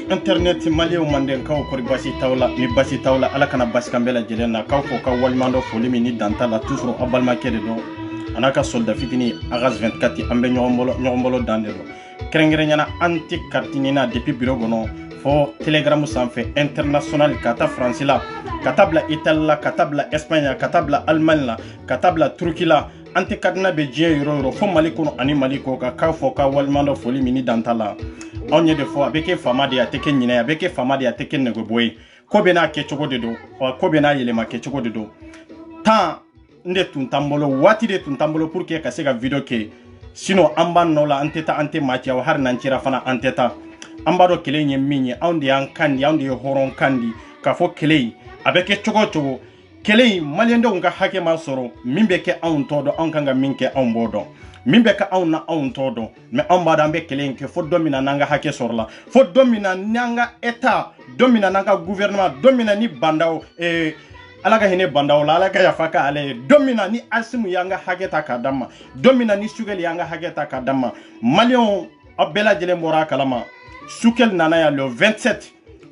Internet malio manden kaw kori basi tawla ni basi tawla ala kana basi kambela jelena kaw fo ka walmando foli mi ni dantala toujours abalma kede do anaka solda fitini agas 24 ambe nyombolo dandelo krengere nyana anti kartinina depuis bureau gono fo telegram sanfe international kata france la katabla italie katabla espagne katabla allemagne la katabla turki la anti kadna be je euro fo malikono ani maliko ka kaw fo ka walmando foli mi ni dantala on ye de fois avec fama de ateke nyina avec fama de ateke nego boy ko bena ke chogo de do ko bena yele ma ke chogo de do tan nde tuntambolo wati de tuntambolo pour que ka se ga video ke sino amba no la anteta ante machi wa har nan cira fana anteta amba do kele nye minye onde an kandi onde horon kandi ka fo kele avec chogo kele maliendo nga hake ma soro mimbe ke on todo on kanga minke on bodo mimbe ka na on todo me on bada mbe kelen ke fo domina nanga hake sorla fo domina nanga eta domina nanga gouvernement domina ni bandao alaga hine bandao la alaga ya faka ale domina ni asimu yanga hake ta kadama domina ni sugel yanga hake ta kadama malion abela jele mora kalama sukel nana ya le 27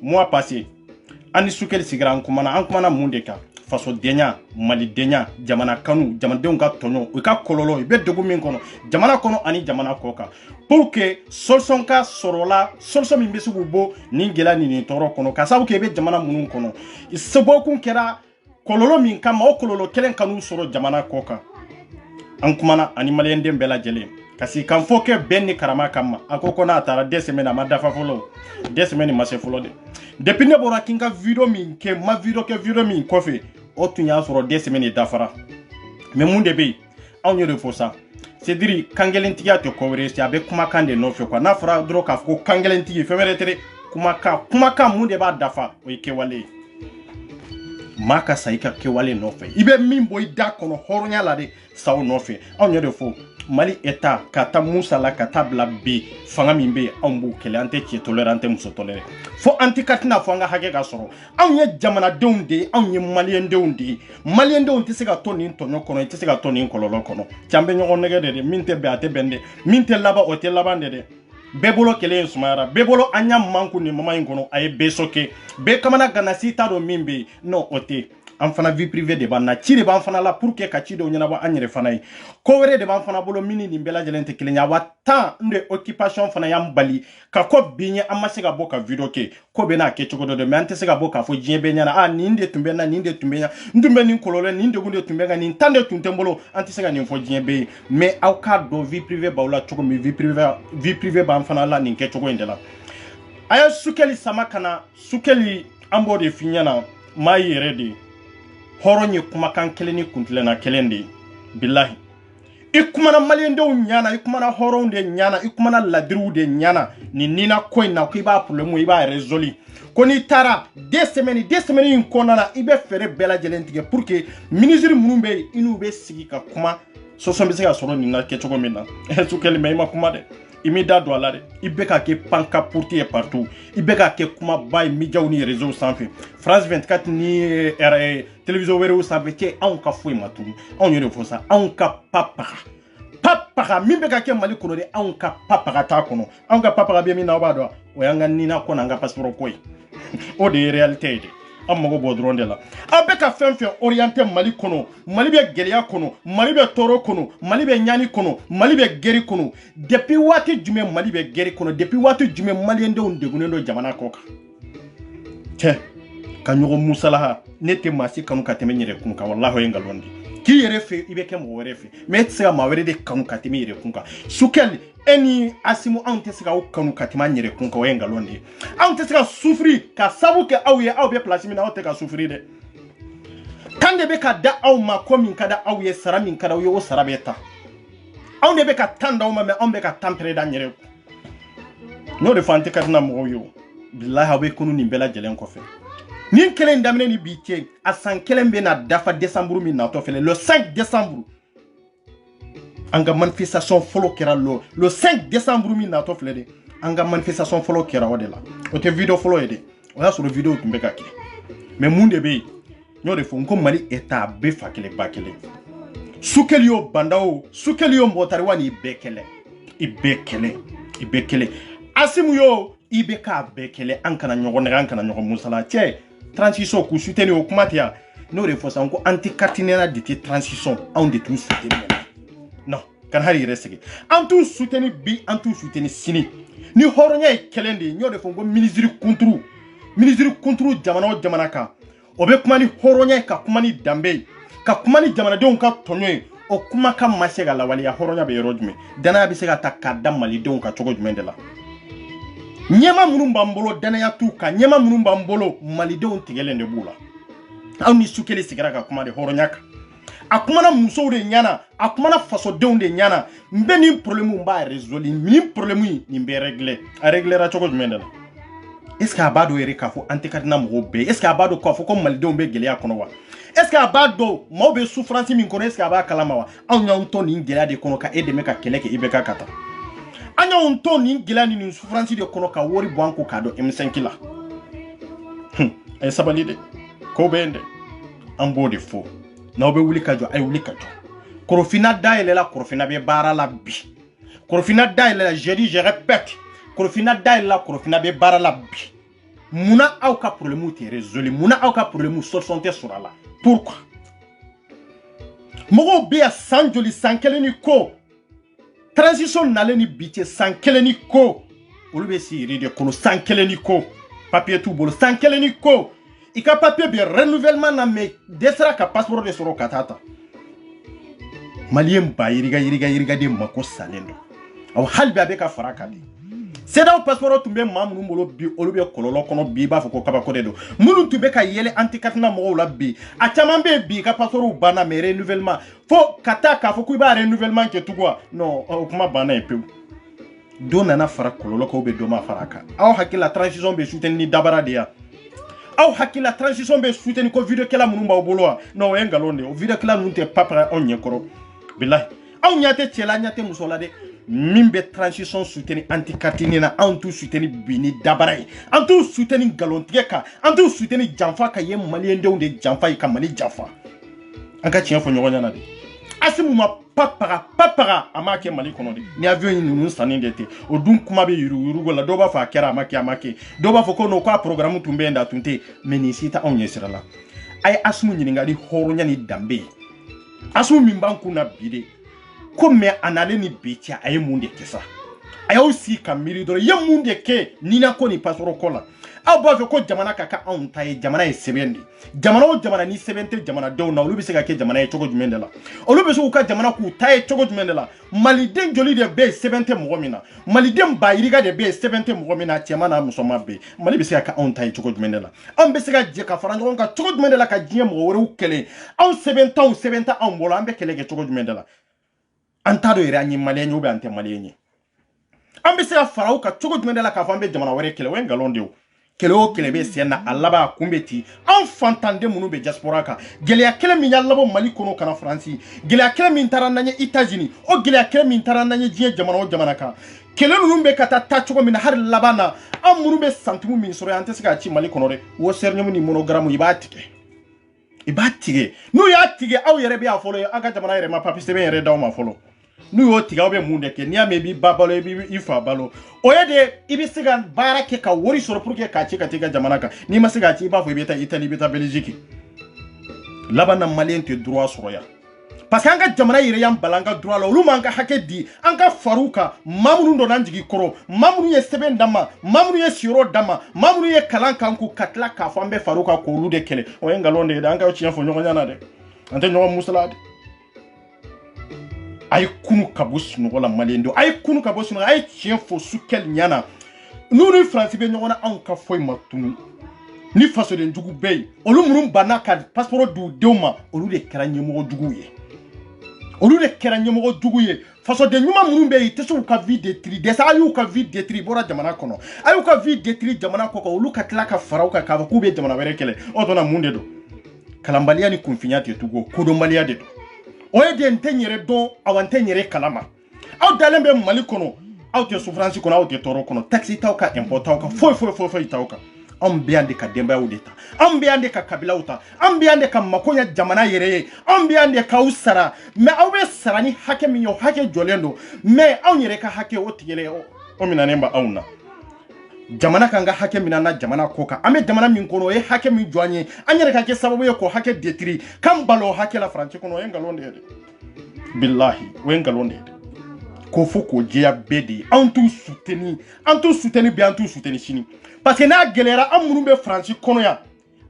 mois passé ani sukel sigira an kumana mundeka faso denya mali denya jamana kanu jamana denw ka tonyo u ka kololo be dogu min kono jamana kono ani jamana koka pour que solution ka sorola solution min be sugu bo ni gela ni toro kono ka sabu ke be jamana munun kono isebo kun kera kololo min kama o kololo kelen kanu soro jamana koka an kumana ani malien den bela jele kasi kan foke benni karama kama akoko na tara 2 semaines ma dafa folo 2 semaines ma se folo de depuis ne bora kinga video min ke ma video min kofe o tunya soro 2 semaines dafara mais munde be on yore fo ça c'est dire kangelenti ya to kowre si abe kuma kande no fe kwa na fara dro ka ko kangelenti femere tere kuma ka munde ba dafa o ke wale maka saika ke wale no fe ibe min boy da kono horonya la de sawo no fe on yore fo Mali eta kata Musa la katabla be fanga mimbe ambu kele ante ki tolerante muso tolere fo anti katina fo nga hage ga soro anye jamana deunde anye malien deunde se ga toni tonyo kono te se ga toni kololo kono chambe nyogo nege de minte be ate bende minte laba ote labande de bebolo kele sumara bebolo anya manku ni mama ingono ay besoke be kamana ganasi ta do mimbe no ote en fana vie privée de banna ci de ban fana la pour que ka ci do nyana ba anyere fana ko were de ban fana bolo mini ni mbela jelente kilenya wa temps nde occupation fana yam bali ka ko binye amase ga boka video ke ko be na ke chogo do me ante se ga boka fo jien be nyana ni nde tumbe na ni nde tumbe nya ndumbe ni kolole ni nde gunde tumbe ga ni tande tuntembolo ante se ga ni fo jien be mais au cas do vie privée ba wala chogo mi vie privée ban fana la ni ke chogo ndela aya sukeli samakana sukeli ambo de finyana mai ready horonye kuma kan keleni kuntlena kelendi billahi ikumana malien de nyana ikumana horon de nyana ikumana ladiru de nyana ni nina coin na ko iba problème iba résolu koni tara 2 semaines in konana ibe fere bela jelentige pour que ministre munumbe inu be sigi ka kuma so so be sigi soro ni na ke chogo mina su kelime ma kuma de imida do alare ibeka ke panka portier partout ibeka ke kuma bay midiaw ni réseau sans fin France 24 ni télévision wéré sanfé ke an ka foi matu on yore fo ça an ka papa mibeka ke mali kono de an ka papa ta kono an ka papa be mi na ba do o yanga ni na kono nga passeport koy o de réalité de amago bodron de la abeka fenfe orienté mali kono mali be gelia kono mali be toro kono mali be nyani kono mali be geri kono depuis wati jume mali be geri kono depuis wati jume mali ende on degunendo jamana koka te kanyogo musalaha nete masi kanu kateme nyere kunka wallahi ngalondi ki yere fe ibeke mo were fe metsa ma were de kanu kateme yere kunka sukeli eni asimu ante sika kanu katima nyere kunka wenga londi ante sika sufri ka sabu ke awye awbe place mina ote ka sufri de kande be ka da aw ma komin kada awye saramin kada yo sarabeta awne be ka tanda ma me ombe ka tampere da nyere no de fante katina mo yo billahi awe kunu ni bela jelen ko fe Ni kelen daminɛ ni bi cɛ a san kelen bɛ na dafa décembre min natɔ filɛ le 5 décembre an ka manifestation fɔlɔ kɛra le 5 décembre min natɔ filɛ de an ka manifestation fɔlɔ kɛra o de la o tɛ vidéo fɔlɔ ye de o y'a sɔrɔ vidéo tun bɛ ka kɛ mais mun de bɛ yen n y'o de fɔ n ko Mali état bɛɛ fa kelen ba kelen sukeli yo banda o sukeli yo mɔgɔtari wa ni bɛɛ kɛlɛ i bɛɛ kɛlɛ Asimu yo i bɛ k'a bɛɛ kɛlɛ an kana ɲɔgɔn nɛgɛ an kana ɲɔgɔn musala cɛ transition k'u soutenir o kuma tɛ yan n'o de fɔ sisan ko anti-catinera de tɛ transition anw de t'u soutenir non kan hali yɛrɛ sɛgɛn an t'u soutenir bi an t'u soutenir sini ni hɔrɔnya ye kelen de ye n y'o de fɔ ko ministre kunturu jamana o jamana kan o bɛ kuma ni hɔrɔnya ye ka kuma ni danbe ye ka kuma ni jamanadenw ka tɔɲɔ ye o kuma ka ma se ka lawaleya hɔrɔnya bɛ yɔrɔ jumɛn danaya bɛ se ka ta k'a da malidenw ka cogo jumɛn de la ɲɛma minnu b'an bolo danaya t'u kan ɲɛma minnu b'an bolo malidenw tigɛlen de b'u la aw ni sukeli sigira ka kuma de hɔrɔnya kan a kumana musow de ɲana a kumana fasodenw de ɲana n bɛ nin problème b'a résoudre nin problème nin bɛ régler a réglera cogo jumɛn de la est ce que a b'a dɔn yɛrɛ k'a fɔ an tɛ katina mɔgɔw bɛɛ est ce que a b'a dɔn k'a fɔ ko malidenw bɛ gɛlɛya kɔnɔ wa est ce que a b'a dɔn maaw bɛ souffrance min kɔnɔ est ce que a b'a kalama wa anw y'anw to nin gɛlɛya de kɔnɔ ka e dɛmɛ ka kɛlɛ kɛ IBK ka taa an y'anw to nin gɛlɛya ni nin souffrance de kɔnɔ ka wari bɔ an ko k'a dɔn M5 la a ye sabali de ko bɛ yen dɛ an b'o de fɔ n'aw bɛ wuli ka jɔ a ye wuli ka jɔ Korofina dayɛlɛla Korofina bɛ baara la bi Korofina dayɛlɛla je dis je répète Korofina dayɛlɛla Korofina bɛ baara la bi munna aw ka problème tɛ résolu munna aw ka problème solution tɛ sɔrɔ a la pourquoi mɔgɔw bɛ yan san joli san kelen ni ko transition nalen ni bi cɛ san kelen ni ko olu bɛ si yiri de kɔnɔ san kelen ni ko papier t'u bolo san kelen ni ko i ka papier bɛ renouvellement na mais dɛsɛra ka passeport de sɔrɔ ka taa ta maliyɛn ba yiriga de mako salen don aw hali bi a bɛ ka fara kan de CEDEAO passeport tun bɛ maa minnu bolo bi olu bɛ kɔlɔlɔ kɔnɔ bi i b'a fɔ ko kabako de don minnu tun bɛ ka yɛlɛ anti-catinat mɔgɔw la bi a caman bɛ yen bi i ka passeport banna mais renouvellement fo ka taa k'a fɔ k'i b'a renouvellement kɛ tugun wa non o kuma banna yen pewu don nana fara kɔlɔlɔ kan ou bien dɔ ma fara a kan aw hakili la transition bɛ soutenir ni dabara de ya aw hakili la transition bɛ soutenir ko vidéo kɛla minnu b'aw bolo wa non o ye nkalon de ye o vidéo kɛla ninnu tɛ papara anw ɲɛkɔrɔ bilahi aw ɲɛ tɛ cɛ la ɲɛ tɛ muso la dɛ min bɛ transition soutenir anti-catinat na anw t'u soutenir bi ni dabara ye an t'u soutenir nkalontigɛ kan an t'u soutenir janfa ka ye maliyɛndenw de janfa ye ka Mali janfa an ka tiɲɛ fɔ ɲɔgɔn ɲɛna de Asimu ma papaga a m'a kɛ Mali kɔnɔ de ni avion in ninnu sanni de tɛ o dun kuma bɛ yuruguyurugu la dɔw b'a fɔ a kɛra a ma kɛ dɔw b'a fɔ ko non k'a programme tun bɛ yen da a tun tɛ mais nin si tɛ anw ɲɛ sira la a ye Asimu ɲininka ni hɔrɔnya ni danbe ye Asimu min b'an kun na bi de ko mais a nalen ni bi cɛ a ye mun de kɛ sa a y'aw sigi ka miiri dɔrɔn i ye mun de kɛ nina ko ni passeport ko la aw b'a fɛ ko jamana ka kɛ anw ta ye jamana ye sɛbɛn de jamana o jamana ni sɛbɛn tɛ jamanadenw na olu bɛ se ka kɛ jamana ye cogo jumɛn de la olu bɛ se k'u ka jamana k'u ta ye cogo jumɛn de la maliden joli de bɛ yen sɛbɛn tɛ mɔgɔ min na maliden ba yiriga de bɛ yen sɛbɛn tɛ mɔgɔ min na cɛman n'a musoman bɛ yen Mali bɛ se ka kɛ anw ta ye cogo jumɛn de la anw bɛ se ka jɛ ka fara ɲɔgɔn kan cogo jumɛn de la ka diɲɛ mɔgɔ wɛrɛw kɛlɛ anw sɛbɛn tɛ anw bolo an bɛ kɛlɛ kɛ cogo jumɛn de la an t'a dɔn yɛrɛ an ye maliyɛn ye ou bien an tɛ maliyɛn ye an bɛ se ka fara u kan cogo jumɛn de la k'a fɔ an bɛ jamana wɛrɛ kɛlɛ o ye nkalon de ye kɛlɛ o kɛlɛ bɛ sen na a laban a kun bɛ ten anw fantanden minnu bɛ diaspora kan gɛlɛya kɛlɛ min y'a labɔ Mali kɔnɔ ka na Faransi gɛlɛya kɛlɛ min taara n'an ye États-Unis o gɛlɛya kɛlɛ min taara n'an ye diɲɛ jamana o jamana kan kɛlɛ ninnu bɛ ka taa cogo min na hali laban na an minnu bɛ santimu min sɔrɔ an tɛ se k'a ci Mali kɔnɔ dɛ o serɲɛmu ni monogramme i b'a tigɛ n'u y'a tigɛ aw yɛrɛ bɛ y'a fɔlɔ an ka jamana yɛrɛ ma papier sɛbɛn yɛrɛ d'aw ma fɔlɔ n'u y'o tigɛ aw bɛ mun de kɛ n'i y'a mɛn i b'i ba balo i b'i fa balo o ye de i bɛ se ka baara kɛ ka wari sɔrɔ pour que k'a ci ka t'i ka jamana kan n'i ma se k'a ci i b'a fɔ i bɛ taa Italie i bɛ taa Belgique laban na maliyɛn tɛ droit sɔrɔ yan parce que an ka jamana yɛrɛ y'an bala an ka droit la olu m'an ka hakɛ di an ka far'u kan maa minnu donna an jigi kɔrɔ maa minnu ye sɛbɛn d'an ma maa minnu ye siyɔrɔ d'an ma maa minnu ye kalan k'an kun ka tila k'a fɔ an bɛ far'u kan k'olu de kɛlɛ o ye nkalon de ye dɛ an ka tiɲɛ fɔ ɲɔgɔn ɲɛna dɛ an tɛ ɲɔgɔn musala dɛ a ye kunu ka bɔ sunɔgɔ la maliyɛn don a ye kunu ka bɔ sunɔgɔ a ye tiɲɛ fɔ Sukɛli ɲɛna n'u ni Faransi bɛ ɲɔgɔn na anw ka foyi ma tunu ni fasoden jugu bɛ yen olu minnu banna ka passeport d'u denw ma olu de kɛra ɲɛmɔgɔ juguw ye olu de kɛra ɲɛmɔgɔ jugu ye fasoden ɲuman minnu bɛ yen i tɛ se k'u ka vie détruire dɛsɛ a y'u ka vie détruire bɔra jamana kɔnɔ a y'u ka vie détruire jamana kɔ kan olu ka tila ka fara u kan k'a fɔ k'u bɛ jamana wɛrɛ kɛlɛ o donna mun de don kalanbaliya ni kunfinya tɛ tugun kodɔnbaliya de don o ye de n tɛ n yɛrɛ dɔn awa n tɛ n yɛrɛ kalama aw dalen bɛ Mali kɔnɔ aw tɛ souffrance kɔnɔ aw tɛ tɔɔrɔ kɔnɔ taxe t'aw ka impôt t'aw kan foyi t'aw kan anw bɛ yan de ka denbayaw de ta anw bɛ yan de ka kabilaw ta anw bɛ yan de ka mako ɲɛ jamana yɛrɛ ye anw bɛ yan de k'aw sara mais aw bɛ sara ni hakɛ min ye o hakɛ jɔlen don mais anw yɛrɛ ka hakɛ o tigɛlen o minɛnen bɛ anw na jamana kan ka hakɛ min na jamana ko kan an bɛ jamana min kɔnɔ o ye hakɛ min jɔ an ye an yɛrɛ ka kɛ sababu ye k'o hakɛ détruire k'an balo o hakɛ la France kɔnɔ o ye nkalon de ye dɛ bilahi o ye nkalon de ye dɛ k'o fɔ k'o jɛya bɛɛ de ye anw t'u soutenir bi an t'u soutenir sini parce que n'a gɛlɛyara an minnu bɛ France kɔnɔ yan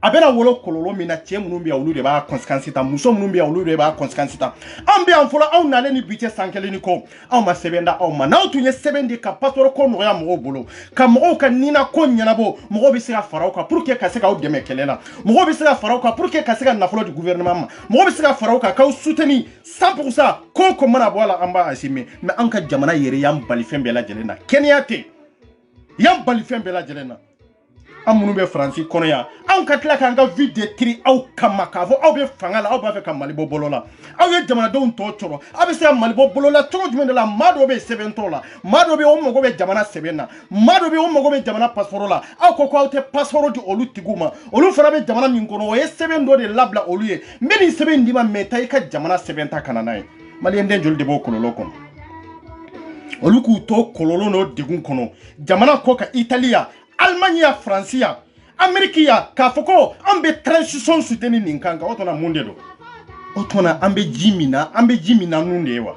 a bɛna wolo kɔlɔlɔ min na cɛ minnu bɛ yan olu de b'a conséquence ta muso minnu bɛ yan olu de b'a conséquence ta an bɛ yan fɔlɔ anw nalen ni bi cɛ san kelen ni kɔ anw ma sɛbɛn da aw ma n'aw tun ye sɛbɛn di ka passeport ko nɔgɔya mɔgɔw bolo ka mɔgɔw ka nina ko ɲɛnabɔ mɔgɔw bɛ se ka fara aw kan pour que ka se k'aw dɛmɛ kɛlɛ la mɔgɔw bɛ se ka fara aw kan pour que ka se ka nafolo di gouvernement ma mɔgɔw bɛ se ka fara aw kan k'aw soutenir 100% ko mana bɔ a la an b'a assumer mais an ka jamana yɛrɛ y'an bali fɛn bɛɛ lajɛlen na kɛnɛya tɛ y'an bali fɛn bɛɛ lajɛlen na an minnu bɛ France kɔnɔ yan anw ka tila k'an ka vie détruire aw kama k'a fɔ aw bɛ fanga la aw b'a fɛ ka Mali bɔ bolo la aw ye jamanadenw tɔ cɔrɔ aw bɛ se ka Mali bɔ bolo la cogo jumɛn de la maa dɔw bɛ sɛbɛn tɔ la maa dɔw bɛ o mago bɛ jamana sɛbɛn na maa dɔw bɛ o mago bɛ jamana passeport la aw ko k'aw tɛ passeport di olu tigiw ma olu fana bɛ jamana min kɔnɔ o ye sɛbɛn dɔ de labila olu ye n bɛ nin sɛbɛn d'i ma mais taa i ka jamana sɛbɛn ta ka na n'a ye maliyɛn den joli de b'o kɔlɔlɔ kɔnɔ olu k'u to kɔlɔlɔ n'o degun kɔnɔ jamana kɔ ka Italie ya Allemagne ya France ya Amérique ya k'a fɔ ko an bɛ transition soutenir nin kan o tuma mun de don o tuma an bɛ ji min na nun de ye wa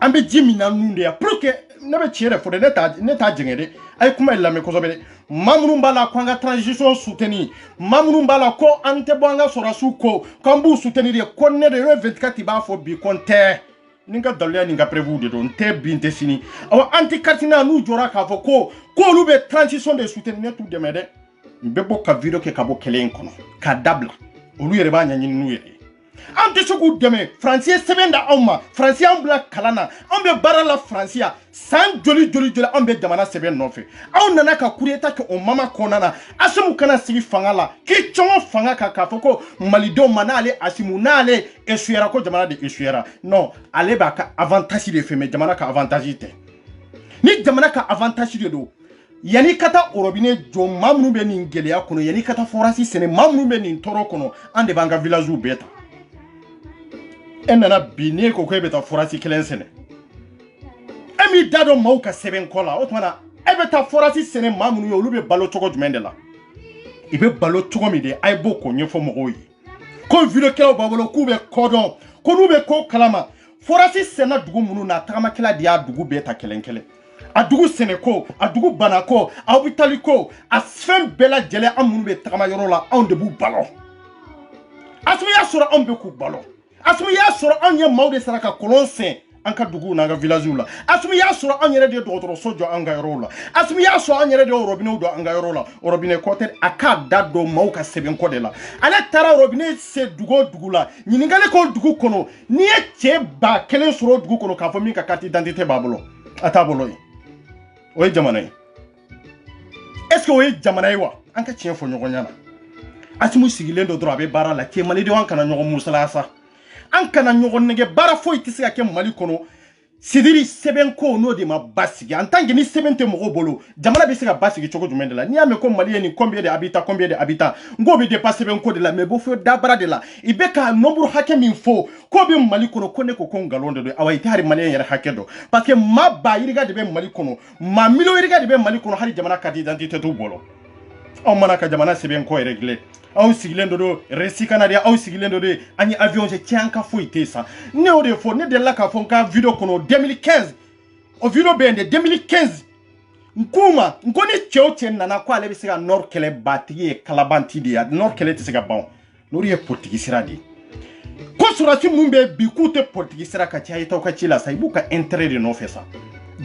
an bɛ ji min na nun de ye pour que ne bɛ tiɲɛ de fɔ dɛ ne t'a jɛngɛ dɛ a ye kuma in lamɛn kosɛbɛ dɛ maa minnu b'a la ko an ka transition soutenir maa minnu b'a la ko an tɛ bɔ an ka sɔrɔdasiw ko k'an b'u soutenir de ko ne de ye 24 b'a fɔ bi ko n tɛ nin ka daliya nin ka prévu de don n tɛ bi n tɛ sini awa anti-Catinat n'u jɔra k'a fɔ ko olu bɛ transition de soutenir ne t'u dɛmɛ dɛ n bɛ bɔ ka video kɛ ka bɔ kɛlɛ in kɔnɔ k'a dabila olu yɛrɛ b'a ɲɛɲini n'u yɛrɛ ye an tɛ se k'u dɛmɛ France ye sɛbɛn da anw ma France y'an bila kalan na anw bɛ baara la France ya san joli anw bɛ jamana sɛbɛn nɔfɛ aw nana ka coup d'état kɛ o mama kɔnɔna na Asimu kana sigi fanga la k'i cɔngɔ fanga kan k'a fɔ ko malidenw ma n'ale Asimu n'ale échouera ko jamana de échouera non ale b'a ka avantage de fɛ mais jamana ka avantage tɛ ni jamana ka avantage de don yani ka taa robinet jɔ maa minnu bɛ nin gɛlɛya kɔnɔ yani ka taa forage sɛnɛ maa minnu bɛ nin tɔɔrɔ kɔnɔ an de b'an ka village bɛɛ ta e nana bi n'e ko k'e bɛ taa forage kelen sɛnɛ e m'i da dɔn maaw ka sɛbɛn kɔ la o tuma na e bɛ taa forage sɛnɛ maa minnu ye olu bɛ balo cogo jumɛn de la i bɛ balo cogo min de a ye b'o k'o ɲɛfɔ mɔgɔw ye ko vidéokɛlaw b'a bolo k'u bɛ kɔ dɔn ko n'u bɛ ko kalama forage sɛnɛ dugu minnu na tagamakɛla de y'a dugu bɛɛ ta kelen kelen a dugu sɛnɛ ko a dugu bana ko a hôpital ko a fɛn bɛɛ lajɛlen an minnu bɛ tagama yɔrɔ la anw de b'u balo Asimu y'a sɔrɔ anw bɛ k'u balo Asimu y'a sɔrɔ anw ye maaw de sara ka kolon sɛn an ka duguw n'an ka villagew la Asimu y'a sɔrɔ anw yɛrɛ de ye dɔgɔtɔrɔso jɔ an ka yɔrɔw la Asimu y'a sɔrɔ anw yɛrɛ de ye robinet jɔ an ka yɔrɔ la robinet ko tɛ a k'a da don maaw ka sɛbɛn ko de la ale taara robinet se dugu o dugu la ɲininkali k'o dugu kɔnɔ n'i ye cɛ 1000 sɔrɔ o dugu kɔnɔ k'a fɔ min ka carte d'identité b'a bolo a t'a bolo ye o ye jamana ye est-ce que o ye jamana ye wa an ka tiɲɛ fɔ ɲɔgɔn ɲɛna Asimu sigilen dɔ dɔrɔn a bɛ baara la kɛ malidenw an kana ɲɔgɔn musalaya sa an kana ɲɔgɔn nɛgɛ baara foyi tɛ se ka kɛ Mali kɔnɔ Sidiri sɛbɛn ko n'o de ma basigi en tant que ni sɛbɛn tɛ mɔgɔw bolo jamana bɛ se ka basigi cogo jumɛn de la n'i y'a mɛn ko Mali ye nin combien de habitants n k'o bɛ dépasser sɛbɛn ko de la mais bɔ fɔ dabara de la i bɛ ka nombre hakɛ min fɔ k'o bɛ Mali kɔnɔ ko ne ko nkalon de don awa i tɛ hali maliyɛn yɛrɛ hakɛ dɔn parce que maa ba yirika de bɛ Mali kɔnɔ maa million yirika de bɛ Mali kɔnɔ hali jamana carte d'identité t'u bolo aw mana ka jamana sɛbɛn ko régler aw sigilen do resi kana de aw sigilen do de an ye avion cɛ tiɲɛ ka foyi tɛ sa ne y'o de fɔ ne delila k'a fɔ n ka video kɔnɔ 2015 o video bɛ yen de 2015 n k'u ma n ko ni cɛ o cɛ nana ko ale bɛ se ka Nord kɛlɛ batigi ye kalabanti de ye Nord kɛlɛ tɛ se ka ban n'o ye politique sira de ye ko sɔrɔdasi minnu bɛ bi k'u tɛ politique sira ka caya i t'aw ka ci la sa i b'u ka intérêt de nɔfɛ sa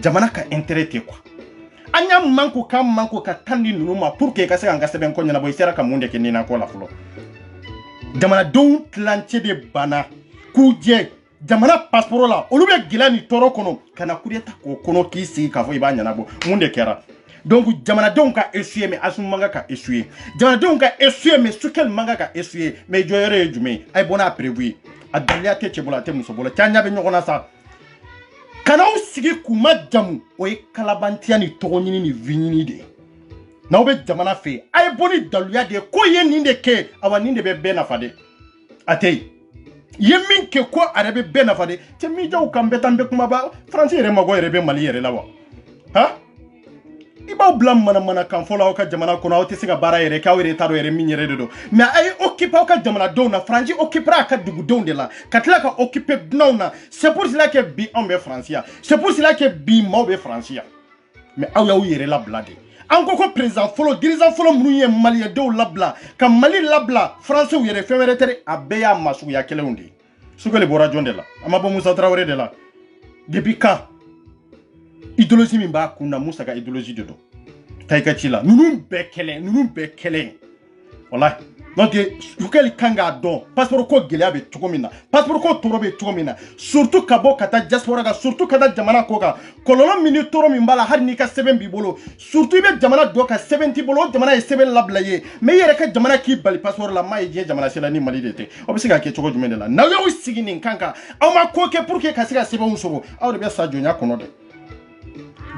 jamana ka intérêt tɛ quoi an y'a manko ka kan di ninnu ma pour que i ka se ka n ka sɛbɛn ko ɲɛnabɔ i sera ka mun de kɛ nin na ko la fɔlɔ jamanadenw tilancɛ de banna k'u jɛ jamana passeport la olu be gila ni toro kono kana kudeta ko kono ki sigi ka fo iba nyanabo munde kera donc jamana don ka essuyer mais asum manga ka essuyer jamana don ka essuyer mais sukel manga ka essuyer mais joyere jume ay bona prévu adalia ke chebola te musobola tanya be nyogona sa kana usigi kuma jamu o e kalabantia ni togonyini ni vinyini de na obe jamana fe ay boni daluya de ko ye ninde ke awa ninde be bena fade atey yemin ke ko arabe bena fade te mi jaw kambe tambe kuma ba français re mago re be mali re lawa ha iba blam mana kan fola o ka jamana ko na o te siga bara yere ka were taro yere min yere do mais ay occuper o ka jamana do na français occupera ka dugu do de la katla ka occuper na c'est pour cela que bi on be français c'est pour cela que bi mo be français mais aw ya yere la blade anko ko président folo dirigeant folo munu malien do labla ka mali labla français yere femere tere abeya masu ya keleundi sukole bora jonde la amabo Moussa Traoré de la depuis quand idéologie min ba kunna Moussa ka idéologie de do tayka chila nunu be kelen wallahi donc sukeli kanga don passeport ko gelia be tukomina passeport ko toro be tukomina surtout kabo kata diaspora ga surtout kada jamana ko ga kololo mini toro min bala har ni ka 7 bi bolo surtout be jamana do ka 70 bolo jamana e 7 lablaye mais yere ka jamana ki bali passeport la may je jamana sela ni mali dete obisiga ke choko jumende la na yo sigini kanka aw ma ko ke pour que ka siga 7 unsoro aw de be sa jonya kono de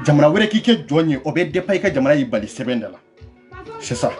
jamana were ki ke jonye obe depay ka jamana yi bali 7 de la c'est ça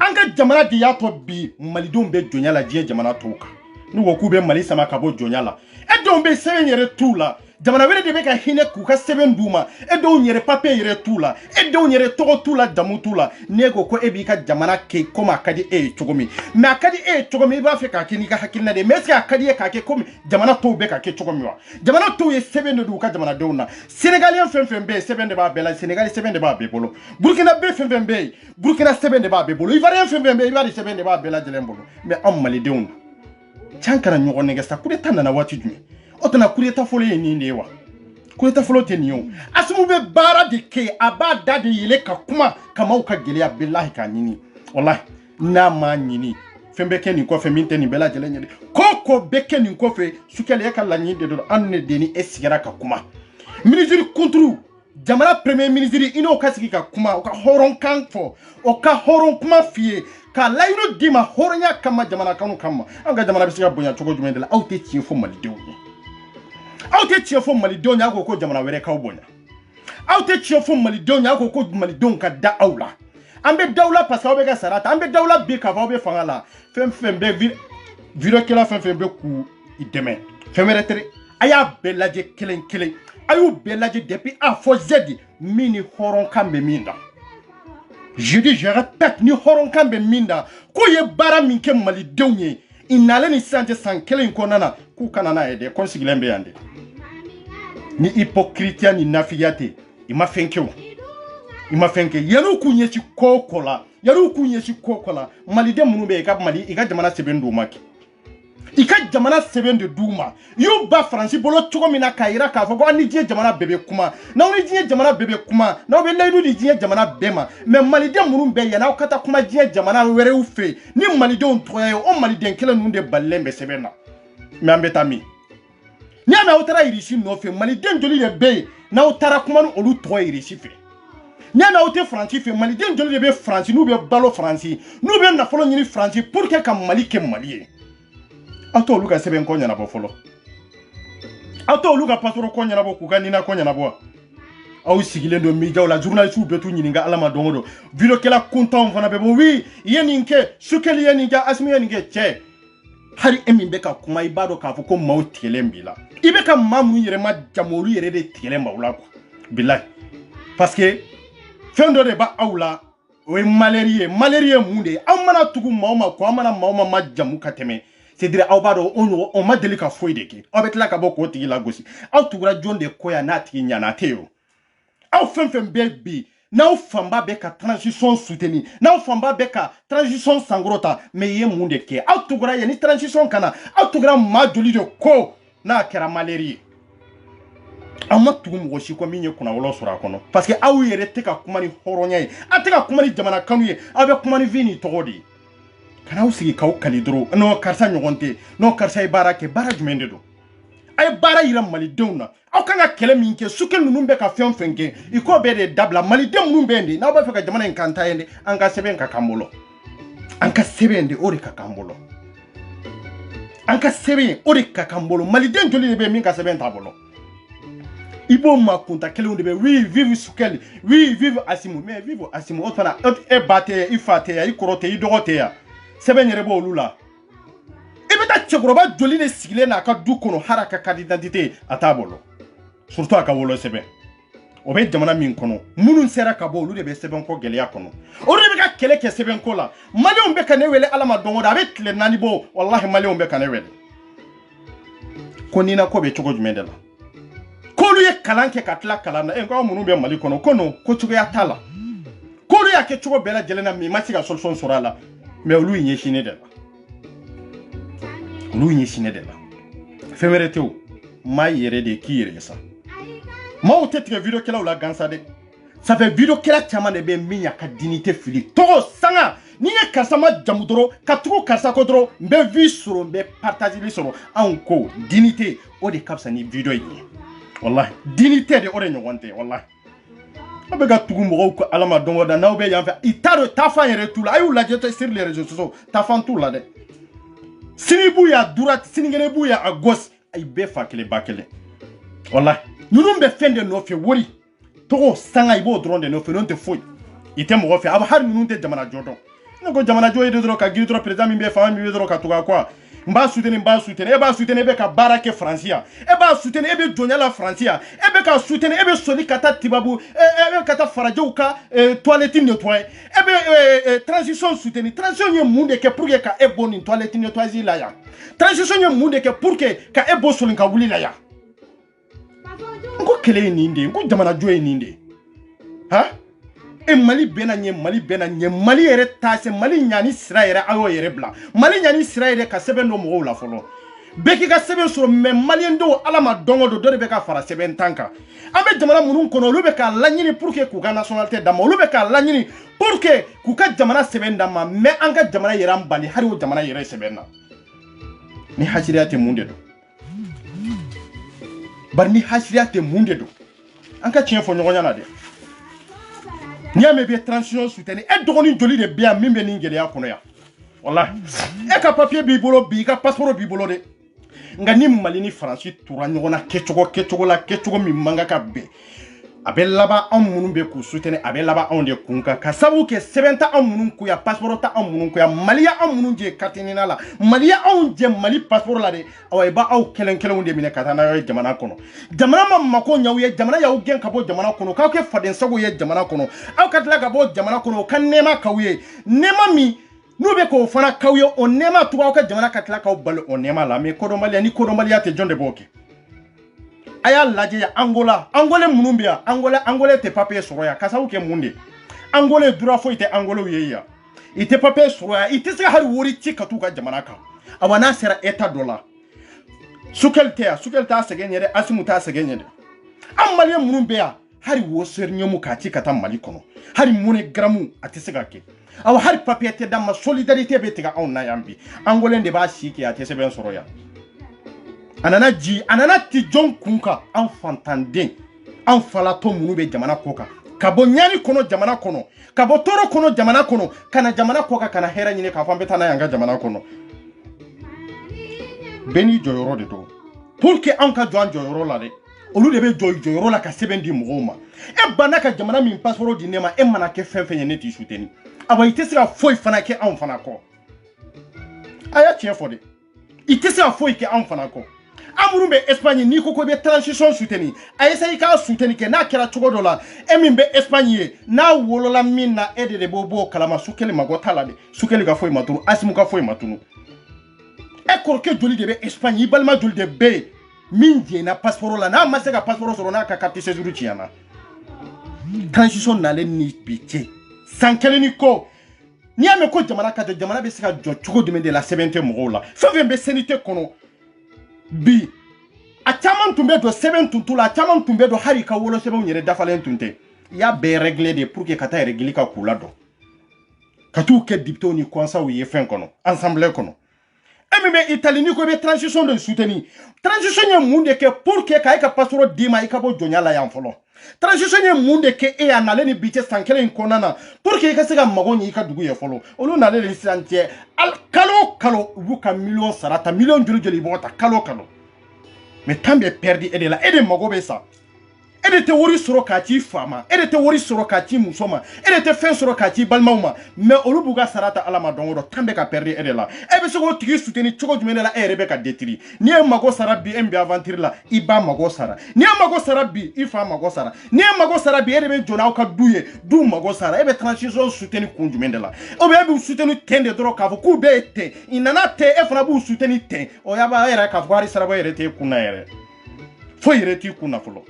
anga jamana di yato bi malidon be jonya la die jamana toka ni woku be mali sama kabo jonya la e don be 7 yere tula jamana wele de be ka hine ku ka 7 duma e don yere papier yere tula e don yere togo tula jamu tula nego ko e bi ka jamana ke koma kadi e chogomi me akadi e chogomi ba fe ka kini ka hakilna de meski akadi e ka ke komi jamana to be ka ke chogomi wa jamana to ye 7 de du ka jamana dona sénégalien fem be 7 de ba bela sénégalais 7 de ba be bolo burkina be fem be burkina 7 de ba be bolo ivoirien fem be ivoirien 7 de ba bela jelen bolo mais am mali deun chankara nyogo nege sa kure tanda na wati dumi otana kureta folo ye ninde wa kureta folo te niyo asumu be bara de ke abada de yele ka kuma kama uka gele billahi ka nini wallahi na ma nini fembe ke ni ko fe minte ni bela jele nyede koko beke ni ko fe sukele ka la nyide do anne de ni esigira ka kuma ministre contre jamana premier ministre ino kasiki ka kuma ka horon kan fo o ka horon kuma fie ka layno dima horonya kama jamana kanu kama anga jamana bisiga bonya chogo jumende la auté tie fo mali deuni auté tie fo mali deuni ako ko jamana were ka bonya auté tie fo mali deuni ako ko mali don ka da aula ambe daula parce que obega sarata ambe daula be ka va obe fangala fem be viro kila fem be ku ideme femere tere aya belaje kelen ayu belaje depuis a fo zedi mini horon kambe minda je dis je répète ni horon kambe minda ko ye bara minke mali deunye inale ni sanje sankelen konana ku kanana ede konsigilembe yande ni hypocrite ni nafiyate ima fenke yanu kunyechi kokola mali de munube e ka mali e ka jamana sebendu maki ika jamana 7 de duma yo ba franci bolo chogo mina kaira ka fo ko ani die jamana bebe kuma na oni die jamana bebe kuma na obe laidu di die jamana bema me mali de murun be ya na kata kuma die jamana were ufe ni mali de on toye o mali de kele nunde ballembe sebena me ambeta mi ni ama utara irishi no fe mali de njoli de be na utara kuma no olu toye irishi fe ni ama uté franci fe mali de njoli de be franci nu be balo franci nu be na folo nyini franci pour que ka mali ke mali ato luka seben konya na bofolo ato luka pasoro konya na boku kanina konya na boa au sigile ndo miga la journaliste u betu nyininga alama dongodo video kela content fana bebo wi yeninke sukeli yeninga asmi yeninge che hari emimbeka kuma ibado ka fo ko mauti lembila ibeka mamu yere ma jamolu yere de tilemba ula ko billahi parce que fendo de ba aula we malaria munde amana tugu mauma ko amana mauma ma jamu kateme c'est-à-dire aubado on m'a délicat foi de qui avec la kabo ko tigi la gosi aw tugura jonde koya na tigi nyana teo aw fem baby na famba be ka transition soutenu na famba be ka transition sangrota mais ye munde ke aw tugura ye ni transition kana aw tugura ma joli de ko na kera malaria amma tugu mo shi ko minye kuna wolo sura kono parce que aw yere te ka kuma ni horonya yi ateka kuma ni jamana kanu ye abe kuma ni vini togodi kana usigi kaw kalidro no karsa nyogonte no karsa ibara ke bara jumende do ay bara yira malidenw na aw kan ka kɛlɛ min kɛ sukel ninnu bɛ ka fɛn fɛn kɛ i ko bɛɛ de dabila malidenw minnu bɛ yen de n'aw b'a fɛ ka jamana in kanta yen de an ka sɛbɛn ka kan bolo an ka sɛbɛn de o de ka kan bolo an ka sɛbɛn o de ka kan bolo maliden joli de bɛ min ka sɛbɛn t'a bolo i b'o ma kunta kelenw de bɛ oui vive sukel oui vive asimu mais vive asimu o fana e ba tɛ i fa tɛ i kɔrɔ tɛ i dɔgɔ tɛ ya sɛbɛn yɛrɛ b'olu la i bɛ taa cɛkɔrɔba joli de sigilen n'a ka du kɔnɔ hali a ka carte d'identité a t'a bolo surtout a ka wolo sɛbɛn o bɛ jamana min kɔnɔ minnu sera ka bɔ olu de bɛ sɛbɛn ko gɛlɛya kɔnɔ o de bɛ ka kɛlɛ kɛ sɛbɛn ko la maliyɛnw bɛ ka ne wele ala ma don o don a bɛ tile 4 bɔ wallahi maliyɛnw bɛ ka ne wele ko ni na ko bɛ cogo jumɛn de la k'olu ye kalan kɛ ka tila kalan na ko aw minnu bɛ mali kɔnɔ ko non ko cogoya t'a la k'olu y'a kɛ cogo bɛɛ lajɛlen na mais ma se ka solution sɔrɔ a la mais olu y'u ɲɛsin ne de la olu y'u ɲɛsin ne de la fɛn wɛrɛ tɛ o maa yɛrɛ de k'i yɛrɛ ye sa maaw tɛ tigɛ video kɛlaw la gansa dɛ ça fait video kɛla caman de bɛ min y'a ka dignité fili tɔgɔ sanga ni ye karisa ma jamu dɔrɔn ka tugu karisa ko dɔrɔn n bɛ vie sɔrɔ n bɛ partageli sɔrɔ anw ko dignité o de ka fisa ni video ye wallahi dignité de o de ɲɔgɔn tɛ wallahi a bɛ ka tugu mɔgɔw ko ala ma dɔn o da n'aw bɛ yan fɛ i t'a dɔn taafan yɛrɛ t'u la a y'u lajɛ sur les réseaux sociaux taafan t'u la dɛ sini b'u ya droite sinikɛnɛ b'u ya à gauche ay bɛɛ fa kelen ba kelen wallahi ninnu bɛ fɛn de nɔfɛ wari tɔgɔ sanga i b'o dɔrɔn de nɔfɛ n'o tɛ foyi i tɛ mɔgɔ fɛ a bɛ hali ninnu tɛ jamana jɔ dɔn ne ko jamana jɔ ye de dɔrɔn ka girin dɔrɔn président min bɛ fanga min bɛ dɔrɔn ka tugu a kɔ n b'a soutenir n b'a soutenir e b'a soutenir e bɛ ka baara kɛ faransi yan e b'a soutenir e bɛ jɔnya la faransi yan e bɛ ka soutenir e bɛ sɔnni ka taa tibabu e bɛ ka taa farajɛw ka toilette nettoyer e bɛ transition soutenir transition ye mun de kɛ pour que ka e bɔ nin toilette nettoyage la yan transition ye mun de kɛ pour que ka e bɔ solon ka wuli la yan n ko kɛlɛ ye nin de ye n ko jamana jɔ ye nin de ye han e mali bɛna ɲɛ mali bɛna ɲɛ mali yɛrɛ taase mali ɲani sira yɛrɛ a y'o yɛrɛ bila mali ɲani sira yɛrɛ ka sɛbɛn dɔ mɔgɔw la fɔlɔ bɛɛ k'i ka sɛbɛn sɔrɔ mais maliyɛndenw ala ma dɔn o don dɔ de bɛ ka fara sɛbɛn tan kan an bɛ jamana minnu kɔnɔ olu bɛ k'a laɲini pour que k'u ka nationalité d'a ma olu bɛ k'a laɲini pour que k'u ka jamana sɛbɛn d'a ma mais an ka jamana yɛrɛ an bali hali o jamana yɛrɛ sɛbɛn na ni hasiriya tɛ mun de don bari ni hasiriya tɛ mun de don an ka tiɲɛ fɔ ɲɔgɔn ɲɛna dɛ n'i y'a mɛn i bɛ transition soutenir e dɔgɔnin joli de bɛ yan min bɛ nin gɛlɛya kɔnɔ yan walahi e ka papier b'i bolo bi i ka passeport b'i bolo dɛ nka ni mali ni faransi tora ɲɔgɔn na kɛcogo min man kan ka bɛn a bɛ laban anw minnu bɛ k'u soutenir a bɛ laban anw de kun kan ka sababu kɛ sɛbɛn tɛ anw minnu kun yan passeport tɛ anw minnu kun yan mali ya anw minnu jɛ carte ɲinina la mali ya anw jɛ mali passeport la de awa i b'aw kelen kelenw de minɛ ka taa n'a ye jamana kɔnɔ jamana ma mako ɲaw ye jamana y'aw gɛn ka bɔ jamana kɔnɔ k'aw kɛ faden sago ye jamana kɔnɔ aw ka tila ka bɔ jamana kɔnɔ o ka nɛɛma k'aw ye nɛɛma min n'u bɛ k'o fana k'aw ye o nɛɛma tugu aw ka jamana ka tila k'aw bali o nɛɛma la mais kodɔnbaliya ni kodɔnbaliya tɛ jɔn de b'o kɛ a y'a lajɛ yan Angola minnu bɛ yan Angola tɛ papier sɔrɔ yan ka sababu kɛ mun de Angola dura foyi tɛ Angola ye yan i tɛ papier sɔrɔ yan i tɛ se ka hali wari ci ka t'u ka jamana kan awa n'a sera état dɔ la Sukel tɛ yan Sukel t'a sɛgɛn ɲɛ dɛ Asimu t'a sɛgɛn ɲɛ dɛ an maliyɛn minnu bɛ yan hali woseri ɲɛmu k'a ci ka taa Mali kɔnɔ hali monogaramu a tɛ se ka kɛ awa hali papier tɛ d'an ma solidarité bɛ tigɛ anw na yan bi Angolais de b'a si kɛ a tɛ sɛbɛn sɔrɔ yan a nana ti jɔn kun kan an fantanden an falatɔ minnu bɛ jamana kɔ kan ka bɔ ɲani kɔnɔ jamana kɔnɔ ka bɔ tɔɔrɔ kɔnɔ jamana kɔnɔ ka na jamana kɔ kan ka na hɛrɛ ɲini k'a fɔ an bɛ taa n'a ye an ka jamana kɔnɔ bɛɛ n'i jɔyɔrɔ de don pour que an ka jɔ an jɔyɔrɔ la dɛ olu de bɛ jɔ jɔyɔrɔ la ka sɛbɛn di mɔgɔw ma e banna ka jamana min passeport di ne ma e mana kɛ fɛn fɛn ye ne t'i soutenir awa i tɛ se ka foyi fana kɛ anw fana kɔ a y'a tiɲɛ fɔ dɛ i tɛ se ka foyi kɛ anw fana kɔ an minnu bɛ Espagne n'i ko ko i bɛ transition soutenir a essaye i k'a soutenir kɛ n'a kɛra cogo dɔ la e min bɛ Espagne ye n'a wolola min na e de b'o bɔ o kalama Sukeli mago t'a la dɛ Sukeli ka foyi ma tunu Asimu ka foyi ma tunu e kɔrɔkɛ joli de bɛ Espagne i balima joli de bɛ yen min jɛnna passeport la n'a ma se ka passeport sɔrɔ n'a ka carte séjour tiɲɛna transition nalen ni bi cɛ san kelen ni kɔ n'i y'a mɛn ko jamana ka jɔ jamana bɛ se ka jɔ cogo jumɛn de la sɛbɛn tɛ mɔgɔw la fɛn fɛn bɛ CNT kɔnɔ bi a caman tun bɛ don sɛbɛn tun t'u la a caman tun bɛ don hali ka wolo sɛbɛnw yɛrɛ dafalen tun tɛ i y'a bɛɛ régler de pour que ka taa régler ka k'u la dɔn ka t'u kɛ député ni conseil ye fɛn kɔnɔ assemblée kɔnɔ e min bɛ Italie ni ko bɛ transition de soutenir transition ye mun de kɛ pour que ka e ka passeport d'i ma i ka bɔ jɔnya la yan fɔlɔ transition ye mun de kɛ e y'a nalen ni bi cɛ san kelen in kɔnɔna na pour que i ka se ka mago ɲɛ i ka dugu ye fɔlɔ olu nalen ni sisan cɛ kalo kalo u b'u ka million sara ta million joli joli bɔ ta kalo kalo mais temps bɛ perdu e de la e de mago bɛ sa e de tɛ wari sɔrɔ k'a ci fa ma e de tɛ wari sɔrɔ k'a ci muso ma e de tɛ fɛn sɔrɔ k'a ci balimaw ma mais olu b'u ka sara ta ala ma don o don temps bɛ ka perdu e de la e bɛ se k'o tigi soutenir cogo jumɛn de la e yɛrɛ bɛ ka détruire n'i ye mago sara bi e min bɛ aventure la i ba mago sara n'i ye mago sara bi i fa mago sara n'i ye mago sara bi e de bɛ jɔ n'aw ka du ye du mago sara e bɛ transition soutenir kun jumɛn de la ou bien e b'u soutenir ten de dɔrɔn k'a fɔ k'u bɛɛ ye ten i nana ten e fana b'u soutenir ten o y'a b'a yɛrɛ k'a fɔ hali saraba yɛrɛ t'e kunna yɛrɛ foyi yɛrɛ t'i kunna fɔlɔ.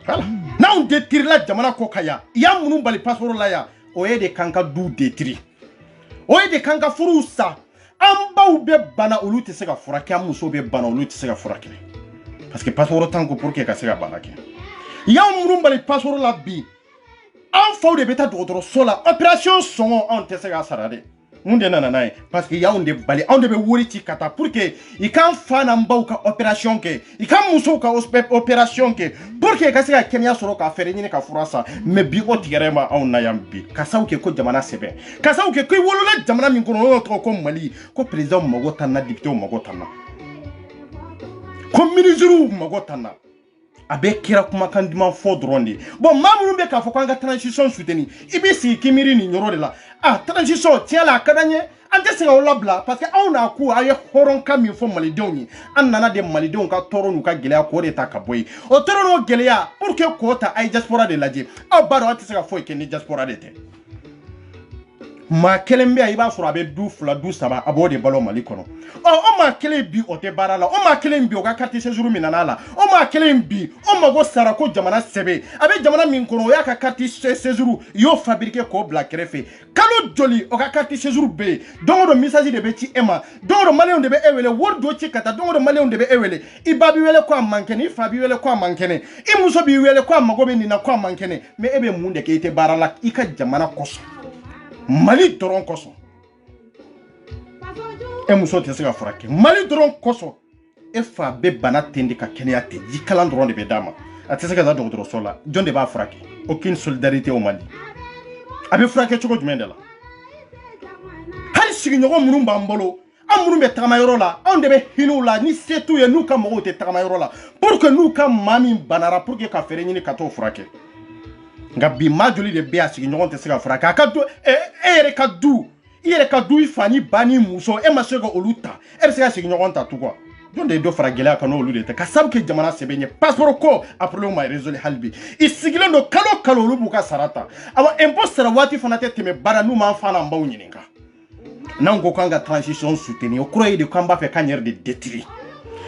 Voilà. N'anw détruire la jamana ko kaya ya munun bali passeport la ya o ye de kanka du détruire o ye de kanka furu sa an baw be bana olu tɛ se ka furakɛ an muso be bana olu tɛ se ka furakɛ parce que passeport tan ko pour que ka se ka bana kɛ ya munun bali passeport la bi an faw de bɛ taa dɔgɔtɔrɔso la opération sɔngɔ an tɛ se ka sara dɛ mun de nana n'a ye parce que y'anw de bali anw de bɛ wari ci ka taa pour que i kan fa n'an baw ka opération kɛ i kan musow ka opération kɛ pour que ka se ka kɛnɛya sɔrɔ ka fɛɛrɛ ɲini ka fura san mais bi o tigɛrɛ ma anw na yan bi ka sabu kɛ ko jamana sɛbɛn ka sabu kɛ ko i wolola jamana min kɔnɔ o tɔgɔ ko Mali ko président mago t'an na député mago t'an na ko ministre mago t'an na a bɛ kira kumakan duman fɔ dɔrɔn de bon maa minnu bɛ k'a fɔ k'an ka transition soutenir i bɛ sigi k'i miiri nin yɔrɔ de la transition tiɲɛ la a ka d'an ye an tɛ se ka o labila parce que aw n'a ko a ye hɔrɔnkan min fɔ malidenw ye an nana de malidenw ka tɔɔrɔ n'u ka gɛlɛya k'o de ta ka bɔ yen o tɔɔrɔ n'o gɛlɛya pour que k'o ta a ye diaspora de lajɛ aw b'a dɔn aw tɛ se ka foyi kɛ ni diaspora de tɛ maa kelen bɛ yan i b'a sɔrɔ a bɛ du fila du saba a b'o de balo Mali kɔnɔ o maa kelen bi o tɛ baara la o maa kelen bi o ka carte séjour min nana a la o maa kelen bi o mago sara ko jamana sɛbɛn a bɛ jamana min kɔnɔ o y'a ka carte séjour y'o fabriqué k'o bila kɛrɛfɛ kalo joli o ka carte séjour bɛ yen don o don message de bɛ ci e ma don o don maliyɛnw de bɛ e wele wari dɔ ci ka taa don o don maliyɛnw de bɛ e wele i ba b'i wele ko a man kɛnɛ i fa b'i wele ko a man kɛnɛ i muso b'i wele ko a mago bɛ nin na ko a man kɛnɛ mais e bɛ mun de kɛ i tɛ baara la i ka jamana kɔsɔn Mali dɔrɔn kɔsɔn e muso tɛ se ka furakɛ Mali dɔrɔn kɔsɔn e fa bɛ bana ten de ka kɛnɛya ten ji kalan dɔrɔn de bɛ d'a ma a tɛ se ka taa dɔgɔtɔrɔso la jɔn de b'a furakɛ aucune solidarité au Mali a bɛ furakɛ cogo jumɛn de la hali sigiɲɔgɔn minnu b'an bolo an minnu bɛ tagamayɔrɔ la anw de bɛ hinɛ u la ni se t'u ye n'u ka mɔgɔw tɛ tagamayɔrɔ la pour que n'u ka maa min banara pour que ka fɛɛrɛ ɲini ka t'o furakɛ nka bi maa joli de bɛ yan sigiɲɔgɔn tɛ se ka furakɛ a ka du e yɛrɛ ka du i yɛrɛ ka du i fa ni ba ni muso e ma se ka olu ta e bɛ se ka sigiɲɔgɔn ta tu quoi jɔn de ye dɔ fara gɛlɛya kan n'olu de tɛ ka sabu kɛ jamana sɛbɛn ye passeport ko a problème ma résolue hali bi i sigilen don kalo kalo olu b'u ka sara ta awa impôt sara waati fana tɛ tɛmɛ baara n'u m'an fa n'an baw ɲininka n'an ko k'an ka transition soutenir o kɔrɔ ye de k'an b'a fɛ k'an yɛrɛ de détruire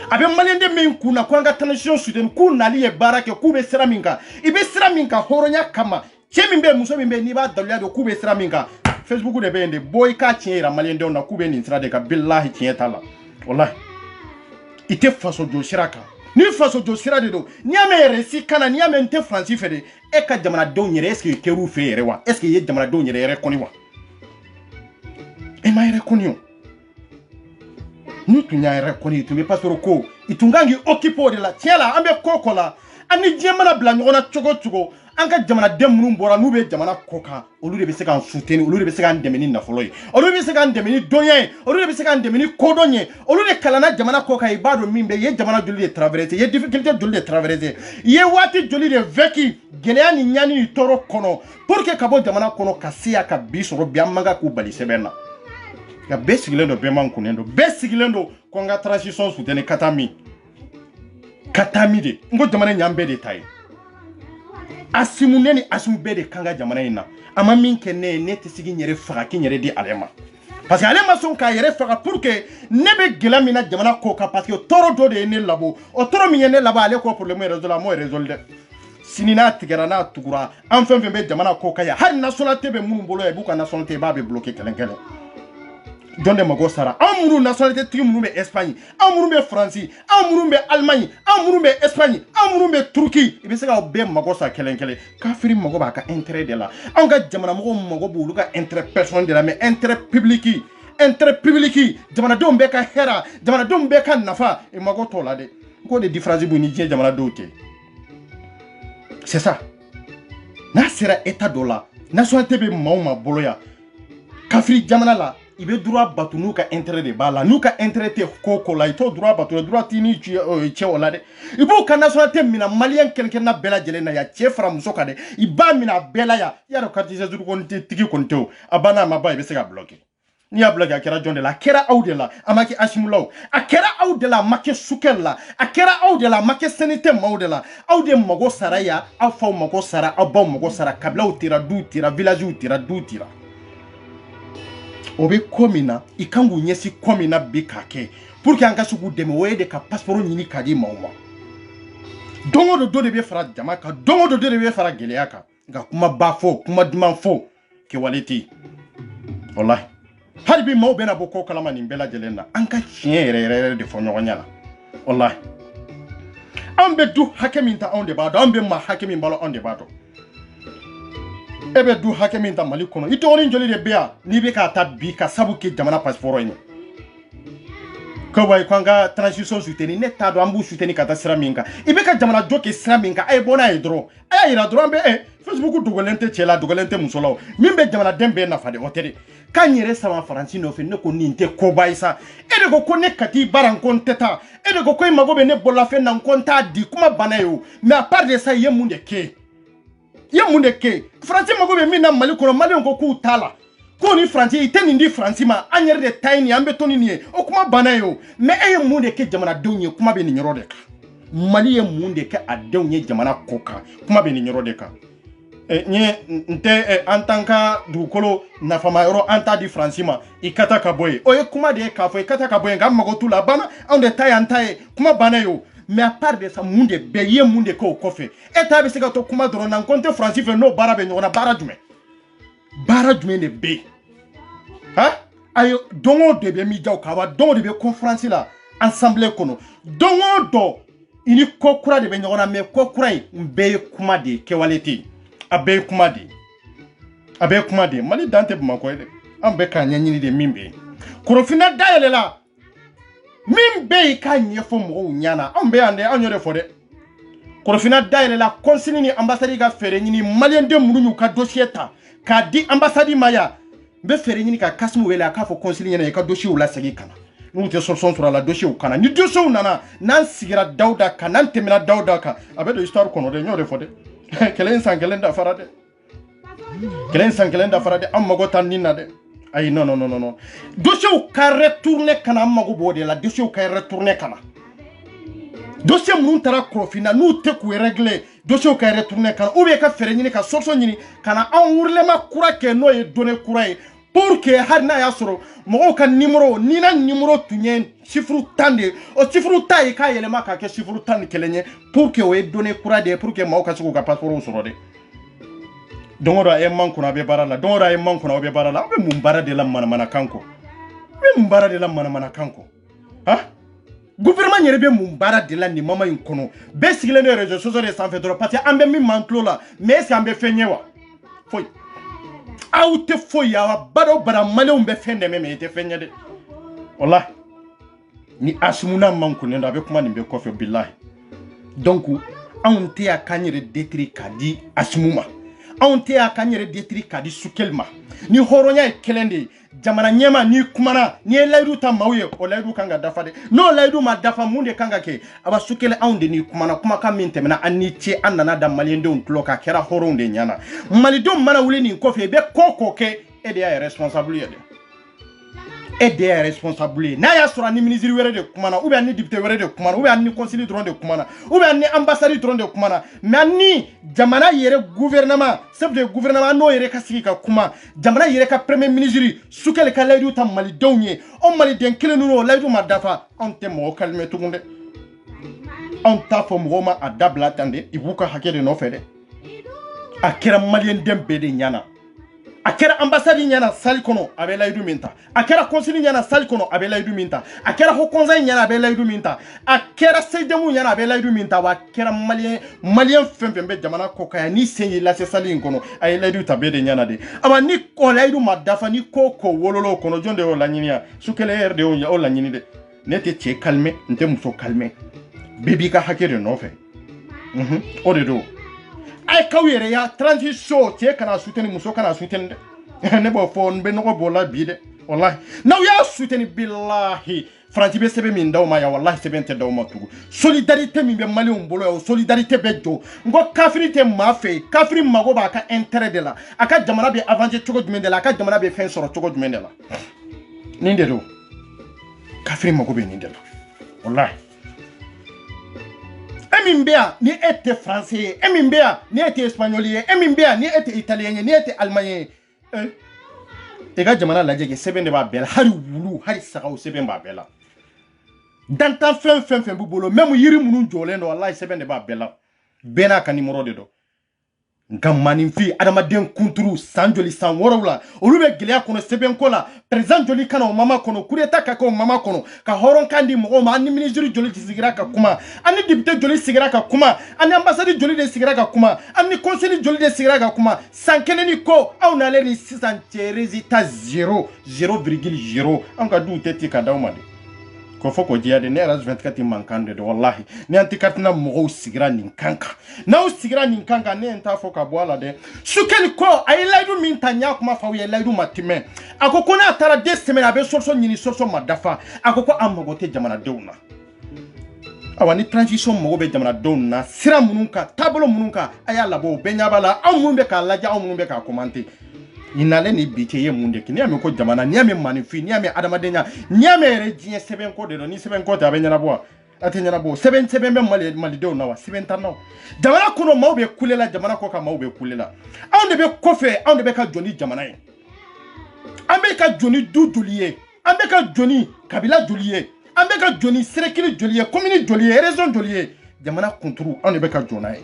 a bɛ maliyɛnden min kun na ko an ka transition soutenir k'u nali ye baara kɛ k'u bɛ sira min kan i bɛ sira min kan hɔrɔnya kama cɛ min bɛ yen muso min bɛ yen n'i b'a daliluya don k'u bɛ sira min kan Facebook de bɛ yen de bɔ i k'a tiɲɛ yira maliyɛndenw na k'u bɛ nin sira de kan bilahi tiɲɛ t'a la walahi i tɛ faso jɔ sira kan ni faso jɔ sira de don n'i y'a mɛn yɛrɛ si kan na n'i y'a mɛn n tɛ Faransi fɛ de e ka jamanadenw yɛrɛ est ce que i kɛr'u fɛ yɛrɛ wa est ce que i ye jamanadenw yɛrɛ kɔni wa e ma yɛrɛ kɔni o n'u tun y'a yɛrɛ kɔni i tun bɛ passeport ko i tun kan k'i occuper o de la tiɲɛ la an bɛ ko o ko la an ni diɲɛ mana bila ɲɔgɔn na cogo o cogo an ka jamanaden minnu bɔra n'u bɛ jamana kɔ kan olu de bɛ se k'an soutenir olu de bɛ se k'an dɛmɛ ni nafolo ye olu bɛ se k'an dɛmɛ ni dɔnniya ye olu de bɛ se k'an dɛmɛ ni kodɔn ye olu de kalanna jamana kɔ kan i b'a dɔn min bɛ i ye jamana joli de traverser i ye difficulté joli de traverser i ye waati joli de vécu gɛlɛya ni ɲani ni tɔɔrɔ kɔnɔ pour que ka bɔ jamana kɔnɔ ka se yan ka bi sɔrɔ bi an man kan k'u bali sɛbɛn na nka bɛɛ sigilen don bɛɛ man kunnen don bɛɛ sigilen don ko an ka transition soutenir ka taa min de n ko jamana ɲan bɛɛ de ta ye Asimu ne ni Asimu bɛɛ de kan ka jamana in na a ma min kɛ ne ye ne tɛ sigi n yɛrɛ faga k'i yɛrɛ di ale ma parce que ale ma sɔn k'a yɛrɛ faga pour que ne bɛ gɛlɛya min na jamana ko kan parce que tɔɔrɔ dɔ de ye ne labɔ o tɔɔrɔ min ye ne labɔ ale ko problème résoudre a m'o résoudre dɛ sini n'a tigɛra n'a tugura an fɛn fɛn bɛ jamana ko kan yan hali nationalité bɛ minnu bolo yan i b'u ka nationalité i b'a bɛ bloquer kelen kelen jɔn de mago sara an minnu nationalité tigi minnu bɛ Espagne an minnu bɛ Faransi an minnu bɛ Allemagne an minnu bɛ Espagne an minnu bɛ Turki i bɛ se ka bɛɛ mago sa kelen kelen kafiri mago b'a ka intérêt de la anw ka jamana mɔgɔw mago b'olu ka intérêt personnel de la mais intérêt public jamanadenw bɛɛ ka hɛrɛ jamanadenw bɛɛ ka nafa i mago t'o la dɛ ko de différence b'u ni diɲɛ jamanadenw cɛ c'est ça n'a sera état dɔ la nationalité bɛ maaw ma bolo yan kafiri jamana la i bɛ droit batu n'u ka intérêt de b'a la n'u ka intérêt tɛ ko ko la i t'o droit batu droit t'i ni cɛ o la dɛ i b'o ka nationalité minɛ maliyɛn kelen-kelenna bɛɛ lajɛlen na yan cɛ fara muso kan dɛ i b'a minɛ a bɛɛ la yan i y'a dɔn carte d'identité kɔni tɛ tigi kɔni tɛ o a banna a ma ban i bɛ se ka bloquer n'i y'a bloquer a kɛra jɔn de la a kɛra aw de la a ma kɛ Asimu la o a kɛra aw de la a ma kɛ Sukɛli la a kɛra aw de la a ma kɛ Senite maaw de la aw de mago sara yan aw faw mago sara aw baw mago sara kabilaw tira duw tira villagew tira duw tira o bɛ ko min na i kan k'u ɲɛsin ko min na bi k'a kɛ pour que an ka se k'u dɛmɛ o ye de ka passeport ɲini k'a di maaw ma don o don dɔ de bɛ fara jama kan don o don dɔ de bɛ fara gɛlɛya kan nka kuma ba fɔ kuma duman fɔ kɛwale tɛ yen walahi hali bi maaw bɛna bɔ ko kalama nin bɛɛ lajɛlen na an ka tiɲɛ yɛrɛ de fɔ ɲɔgɔn ɲɛna walahi an bɛ du hakɛ min ta anw de b'a dɔn an bɛ maa hakɛ min balo anw de b'a dɔn e bɛ du hakɛ min ta Mali kɔnɔ i tɔgɔnin joli de bɛ yan n'i bɛ k'a ta bi ka sabu kɛ jamana passeport in ye ko wayi ko an ka transition soutenir ne t'a dɔn an b'u soutenir ka taa sira min kan i bɛ ka jamana jɔ kɛ sira min kan a ye bɔ n'a ye dɔrɔn a y'a yira dɔrɔn an bɛ Facebook dogolen tɛ cɛ la dogolen tɛ muso la o min bɛ jamanaden bɛɛ nafa de o tɛ de k'an yɛrɛ sama Faransi nɔfɛ ne ko nin tɛ koba ye sa e de ko ne Kati baara n ko n tɛ taa e de ko i mago bɛ ne bololafɛn na n ko n t'a di kuma banna ye o mais à part de ça i ye mun de kɛ i ye mun de kɛ Faransi mago bɛ min na Mali kɔnɔ maliyɛnw ko k'u t'a la ko ni Faransi i tɛ nin di Faransi ma an yɛrɛ de ta ye nin ye an bɛ to ni nin ye o kuma banna ye o mais e ye mun de kɛ jamanadenw ye kuma bɛ nin yɔrɔ de kan Mali ye mun de kɛ a denw ye jamana ko kan kuma bɛ nin yɔrɔ de kan n tɛ an t'an ka dugukolo nafama yɔrɔ an t'a di Faransi ma i ka taa ka bɔ yen o ye kuma de ye k'a fɔ i ka taa ka bɔ yen k'an mago t'u la a banna anw de ta ye an ta ye kuma banna ye o mais à part de ça mun de bɛɛ i ye mun de kɛ o kɔfɛ e ta bɛ se ka to kuma dɔrɔn na n ko n tɛ Faransi fɛ n'o baara bɛ ɲɔgɔn na baara jumɛn de bɛ yen han ayi don o don de bɛ mijaw kan wa don o de bɛ conférence la assemblée kɔnɔ don o don i ni ko kura de bɛ ɲɔgɔn na mais ko kura in n bɛɛ ye kuma de ye kɛwale tɛ yen a bɛɛ ye kuma de ye a bɛɛ ye kuma de ye Mali dan tɛ Bamakɔ ye dɛ an bɛɛ k'a ɲɛɲini de min bɛ yen Korofina dayɛlɛla min bɛ yen k'a ɲɛfɔ mɔgɔw ɲɛna anw bɛ yan dɛ anw y'o de fɔ dɛ Korofina dayɛlɛla consul ni ambassade ka fɛɛrɛ ɲini maliyɛnden minnu y'u ka dossier ta k'a di ambassade ma yan n bɛ fɛɛrɛ ɲini ka Kasimu wele a k'a fɔ consul ɲɛna i ka dossier lasegin ka na n'u tɛ solution sɔrɔ a la dossier kana ni dossier nana n'an sigira Dawuda kan n'an tɛmɛna Dawuda kan a bɛ don histoire kɔnɔ dɛ n y'o de fɔ dɛ kɛlɛ in san kelen dafara dɛ kɛlɛ in san kelen dafara dɛ an mago t'an nin na dɛ ayi non dossier ka retourner kana an mago b'o de la dossier ka retourner kana dossier minnu taara Korofina n'u tɛ k'u régler dossier ka retourner kana ou bien ka fɛɛrɛ ɲini ka solution ɲini kana an wurulema kura kɛ n'o ye données kura ye pour que hali n'a y'a sɔrɔ mɔgɔw ka numéro ni na numéro tun ye chiffre 10 de o chiffre 10 ye k'a yɛlɛma k'a kɛ chiffre 11 ye pour que o ye données kura de ye pour que maaw ka se k'u ka passeport sɔrɔ de don o don a ye man kunna a bɛ baara la don o don a ye man kunna a bɛ baara la aw bɛ mun baara de la manamanakan kɔ han gouvernement yɛrɛ bɛ mun baara de la nin moment in kɔnɔ bɛɛ sigilen don réseaux sociaux de sanfɛ dɔrɔn parce que an bɛ min man tulo la mais est ce que an bɛ fɛn ye wa foyi aw tɛ foyi ye aw bada o bada maliyɛnw bɛ fɛn dɛmɛ mais i tɛ fɛn ye dɛ walahi ni Asimu n'a man kunnen don a bɛ kuma nin bɛɛ kɔfɛ bilahi donc anw tɛ yan k'an yɛrɛ détruire k'a di Asimu ma anw tɛ yan k'an yɛrɛ détruire k'a di Sukɛli ma ni hɔrɔnya ye kelen de ye jamana ɲɛma n'i kumana n'i ye layidu ta maaw ye o layidu kan ka dafa dɛ n'o layidu ma dafa mun de kan ka kɛ a b'a Sukɛli anw de n'i kumana kumakan min tɛmɛna an ni ce an nana da maliyɛndenw tulo kan a kɛra hɔrɔnw de ɲɛna malidenw mana wuli nin kɔfɛ i bɛ ko ko kɛ e de y'a responsable ye dɛ e de y'a responsable ye n'a y'a sɔrɔ ni ministre wɛrɛ de kumana ou bien ni député wɛrɛ de kumana ou bien ni conseiller dɔrɔn de kumana ou bien ni ambassade dɔrɔn de kumana mais ni jamana yɛrɛ gouvernement chef de gouvernement n'o yɛrɛ ka sigi ka kuma jamana yɛrɛ ka premier ministre Sukɛli ka layidu ta malidenw ye o maliden kelen ninnu o layidu ma dafa anw tɛ mɔgɔ calmer tugun dɛ anw t'a fɔ mɔgɔw ma a dabila tan de i b'u ka hakɛ de nɔfɛ dɛ a kɛra maliyɛnden bɛɛ de ɲɛna a kɛra ambassade ɲɛna salle kɔnɔ a bɛ layidu min ta a kɛra consul ɲɛna salle kɔnɔ a bɛ layidu min ta a kɛra haut conseil ɲɛna a bɛ layidu min ta a kɛra CEDEAO ɲɛna a bɛ layidu min ta wa a kɛra malien fɛn fɛn bɛ jamana kɔ kan yan ni sen y'i lase salle in kɔnɔ a ye layidu ta bɛɛ de ɲɛna de aba ni layidu ma dafa ni ko wololo kɔnɔ jɔn de y'o laɲini ya su kelen yɛrɛ de y'o laɲini de ne tɛ cɛ calmer n tɛ muso calmer bɛɛ b'i ka hakɛ de nɔfɛ o de don ay kaw yɛrɛ ya transition cɛ kana soutenir muso kana soutenir ne b'o fɔ n bɛ nɔgɔ b'o la bi dɛ wallahi n'aw y'a soutenir billahi Faransi bɛ sɛbɛn min d'aw ma ya wallahi sɛbɛn tɛ d'aw ma tugun solidarité min bɛ maliyɛnw bolo ya o solidarité bɛ jɔ n ko kafiri tɛ maa fɛ kafiri mago b'a ka intérêt de la a ka jamana bɛ avancer cogo jumɛn de la a ka jamana bɛ fɛn sɔrɔ cogo jumɛn de la nin de don kafiri mago bɛ nin de la wallahi min bea ni était français e min bea ni était espagnol e min bea ni était italien ni était allemand e ga jamana lajɛ ke sɛbɛn de b'a bɛɛ la hari wulu hari sagaw sɛbɛn b'a bɛɛ la dantan fɛn b'u bolo même yiri minnu jɔlen don wallahi sɛbɛn de b'a bɛɛ la bɛɛ n'a ka numéro de don nka maninfin adamaden kunturu san joli san wɔɔrɔw la olu bɛ gɛlɛya kɔnɔ sɛbɛnko la président joli kana o mama kɔnɔ coup d'état ka kɛ o mama kɔnɔ ka hɔrɔnkan di mɔgɔw ma ani ministre joli sigira ka kuma ani député joli sigira ka kuma ani ambassade joli de sigira ka kuma ani conseil joli de sigira ka kuma san kelen ni ko aw nalen ni sisan cɛ résultat 0,0 an ka duw tɛ ti ka d'aw ma de ko fo ko diya de ne ras 24 mankan de wallahi ne anti katina mɔgɔw sigira nin kanka n'aw sigira nin kanka ne t'a fɔ ka bɔ ala de sukeli ko a ye layidu min ta ɲa kuma fɔ ye layidu ma tɛmɛ a ko n'a taara 2 semaines a bɛ solution ɲini solution ma dafa a ko a mago tɛ jamanadenw na awa ni transition mago bɛ jamanadenw na sira minnu kan taabolo minnu kan a y'a labɔ o bɛɛ ɲɛ b'a la anw minnu bɛ k'a lajɛ anw minnu bɛ k'a commenter inale ni biti ye mun de ki ni ame ko jamana ni ame manifin ni ame adamadenya ni ame yɛrɛ diɲɛ sɛbɛn ko de don ni sɛbɛn ko tɛ a bɛ ɲɛnabɔ a tɛ ɲɛnabɔ sɛbɛn bɛ malidenw na wa sɛbɛn t'an na jamana kɔnɔ maaw bɛ kule la jamana kɔ kan maaw bɛ kule la anw de bɛ kɔfɛ anw de bɛ ka jɔ ni jamana ye an bɛ ka jɔ ni du joli ye an bɛ ka jɔ ni kabila joli ye an bɛ ka jɔ ni serekili joli ye commune joli ye région joli ye jamana kunturu anw de bɛ ka jɔ n'a ye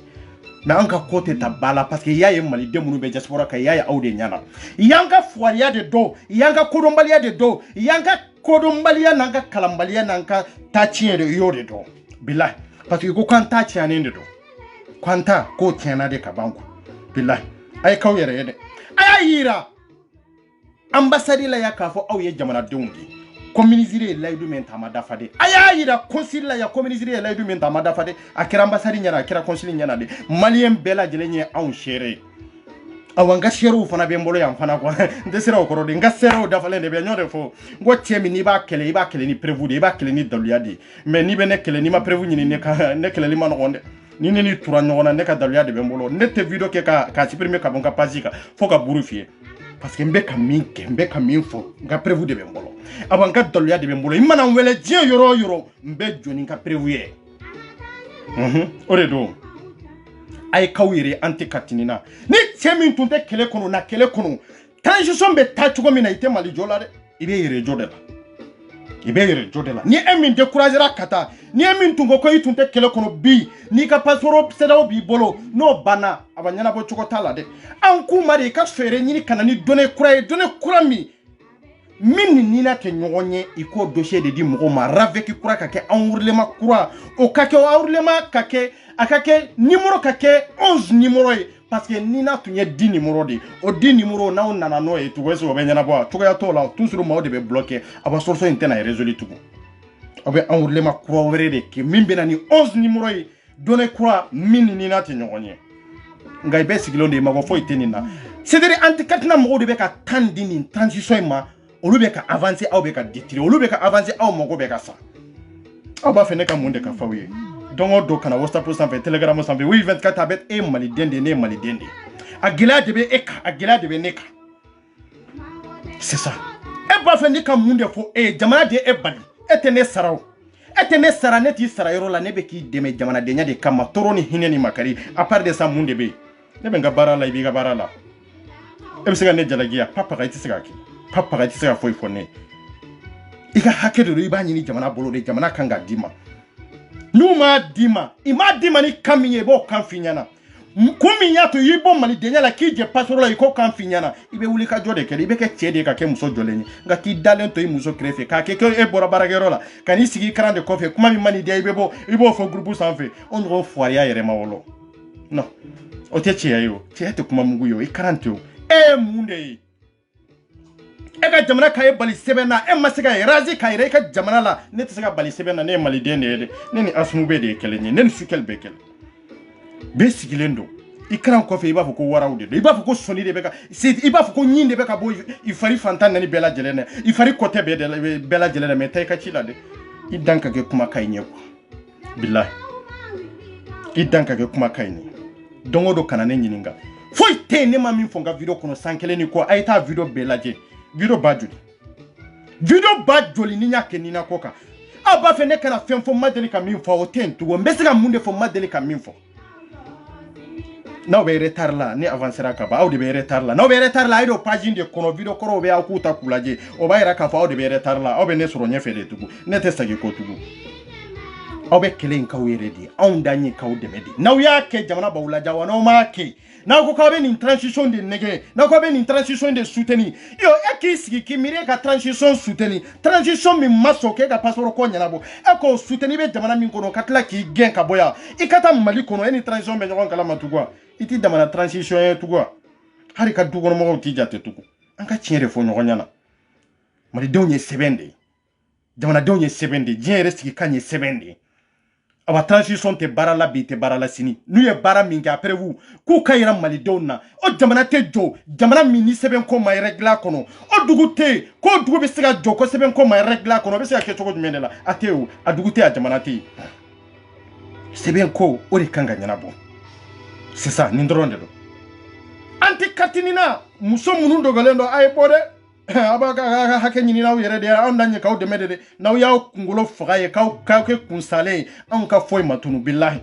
mais an ka ko tɛ ta ba la parce que y'a ye maliden minnu bɛ diaspora kan y'a ye aw de ɲɛna y'an ka fugariya de don y'an ka kodɔnbaliya de don y'an ka kodɔnbaliya n'an ka kalanbaliya n'an ka taa tiɲɛ de y'o de don bilahi parce que ko k'an ta tiɲɛnen de don k'an ta k'o tiɲɛna de ka ban quoi bilahi a ye k'aw yɛrɛ ye dɛ a y'a yira ambassade la ya k'a fɔ aw ye jamanadenw de communisire ye layidu min ta a ma dafa de a y'a yira consul la ya communisire ye layidu min ta a ma dafa de a kɛra ambassade ɲɛna a kɛra consul ɲɛna de malien bɛɛ lajɛlen ye anw seere ye awa n ka seerew fana bɛ n bolo yan fana quoi n tɛ sira o kɔrɔ de n ka seerew dafalen de bɛ ɲɔ de fɔ n ko cɛ min n'i b'a kɛlɛ i b'a kɛlɛ ni prévu de i b'a kɛlɛ ni daluya de mais n'i bɛ ne kɛlɛ n'i ma prévu ɲini ne kɛlɛli ma nɔgɔn dɛ ni ne ni tura ɲɔgɔn na ne ka daluya de bɛ n bolo ne tɛ video kɛ ka supprimer ka bɔ n ka page kan fo ka buru fiyɛ parce que n bɛ ka min kɛ n bɛ ka min fɔ n ka prévu de bɛ n bolo awa n ka daluya de bɛ n bolo i mana n wele diɲɛ yɔrɔ o yɔrɔ n bɛ jɔ ni n ka prévu ye o de don a ye k'aw yɛrɛ an tɛ ka tinina ni cɛ min tun tɛ kɛlɛ kɔnɔ na kɛlɛ kɔnɔ transition bɛ taa cogo min na i tɛ mali jɔ la dɛ i bɛ yɛrɛ jɔ de la i bɛ yɛrɛ jɔ de la ni e min découragera ka taa ni e min tun ko i tun tɛ kɛlɛ kɔnɔ bi n'i ka passeport CEDEAO b'i bolo n'o banna a bɛ ɲɛnabɔ cogo t'a la dɛ an k'u ma de i ka fɛɛrɛ ɲini ka na ni données kura ye données kura min ni nina tɛ ɲɔgɔn ye i k'o dossier de di mɔgɔw ma ravec kura ka kɛ enroulement kura o ka kɛ enroullement ka kɛ a ka kɛ numéro ka kɛ 11 numéro ye parce que nina tun ye 10 numéro de o 10 numéro n'aw nana n'o ye tugu o bɛ ɲɛnabɔ a cogoya t'o la toujours maaw de bɛ bloqué a bɛ solution in tɛna résolu tugun a bɛ enroullement kura wɛrɛ de kɛ min bɛ na ni 11 numéro ye données kura min ni nina tɛ ɲɔgɔn ye nka i bɛ sigilen de ye mɔgɔ foyi tɛ nin na c'est-à-dire an tɛ katina mɔgɔw de bɛ ka kan di nin transition in ma olu bɛ ka avancer aw bɛ ka détruire olu bɛ ka avancer aw mago bɛ ka sa aw b'a fɛ ne ka mun de ka f'aw ye don o don kana WhatsApp sanfɛ Telegram sanfɛ oui 24 a bɛ e maliden de ne ye maliden de a gɛlɛya de bɛ e kan a gɛlɛya de bɛ ne kan c'est ça e b'a fɛ ne ka mun de fɔ e jamana de e bali e tɛ ne sara o e tɛ ne sara ne t'i sara yɔrɔ la ne bɛ k'i dɛmɛ jamanadenya de kama tɔɔrɔ ni hinɛ ni makari à part de ça mun de bɛ yen ne bɛ n ka baara la i b'i ka baara la e bɛ se ka ne jalakiya papaga i tɛ se ka kɛ papaga i tɛ se ka foyi fɔ ne i ka hakɛ de don i b'a ɲini jamana bolo de jamana kan k'a d'i ma n'u m'a d'i ma i m'a d'i ma ni kan min ye i b'o kan f'i ɲɛna Komi ya to yibo mali denya la ki je passeport la iko kan finyana ibe wuli ka jode kele ibe ke tiede ka ke muso joleni nga ki dalen to muso krefe ka ke e bora baragero la kani sigi kran de kofe kuma mi mani dia ibo fo groupe sanfe on ro foria yere mawolo no o te chia yo tie te kuma mungu yo ikarante o munde e ka jamana ka e bali sebena e masika razi ka ire ka jamana la ne te saka bali sebena ne mali de ne ni asmu be de kele ni ne sukel bekel be sigilendo ikran kofe iba foko warawde iba foko soni de beka iba foko nyinde beka bo ifari fantan nani bela jelene ifari kote be de bela jelene me tay ka chila de idanka ke kuma kay nyeko billahi idanka ke kuma kay ni dongo do kanane nyininga foi te ne ma min fonga video kono sankele ni ko ayta video belaje video bajoli ni nyake ni na koka aba fe ne kana femfo madeli ka min fo o tentu wo mbesiga munde fo madeli ka min fo na be retard la ni avancera ka ba o de be retard la na be retard la ido page de kono video koro be akuta kulaje o ba ira ka fa o de be retard la o be ne soro nyefe de tugu ne testa ge ko tugu o be kelen ka were di on danyi ka o de medi na ya ke jamana ba ulaja wa no ma ke na ko ka be ni transition de nege na ko be ni transition de soutenir yo e ki sigi ki mire ka transition soutenir transition mi maso ke ka passeport ko nyana bo e ko soutenir be jamana min kono katla ki gen ka boya ikata mali kono eni transition be nyon kala matugwa iti damana transition e tugwa hari ka dugo mo ti jate tugu anka tiere fo nyon nyana mari donye 70 damana donye 70 jere sigi kanye 70 aba transition te barala bi te barala sini nu ye bara minga après vous ku kayira mali donna o jamana te jo jamana mini seben ko may regla kono o dugute ko dugu be siga jo ko seben ko may regla kono be siga ke chogo menela ateu adugute a jamana te seben ko ori kanga nyana bo c'est ça ni ndronde do anti katinina muso munu dogolendo ay bode abaga hake nyini na yere de on danye ka o de medede na ya kungulo fagaye ka ke kunsale an ka foi matunu billahi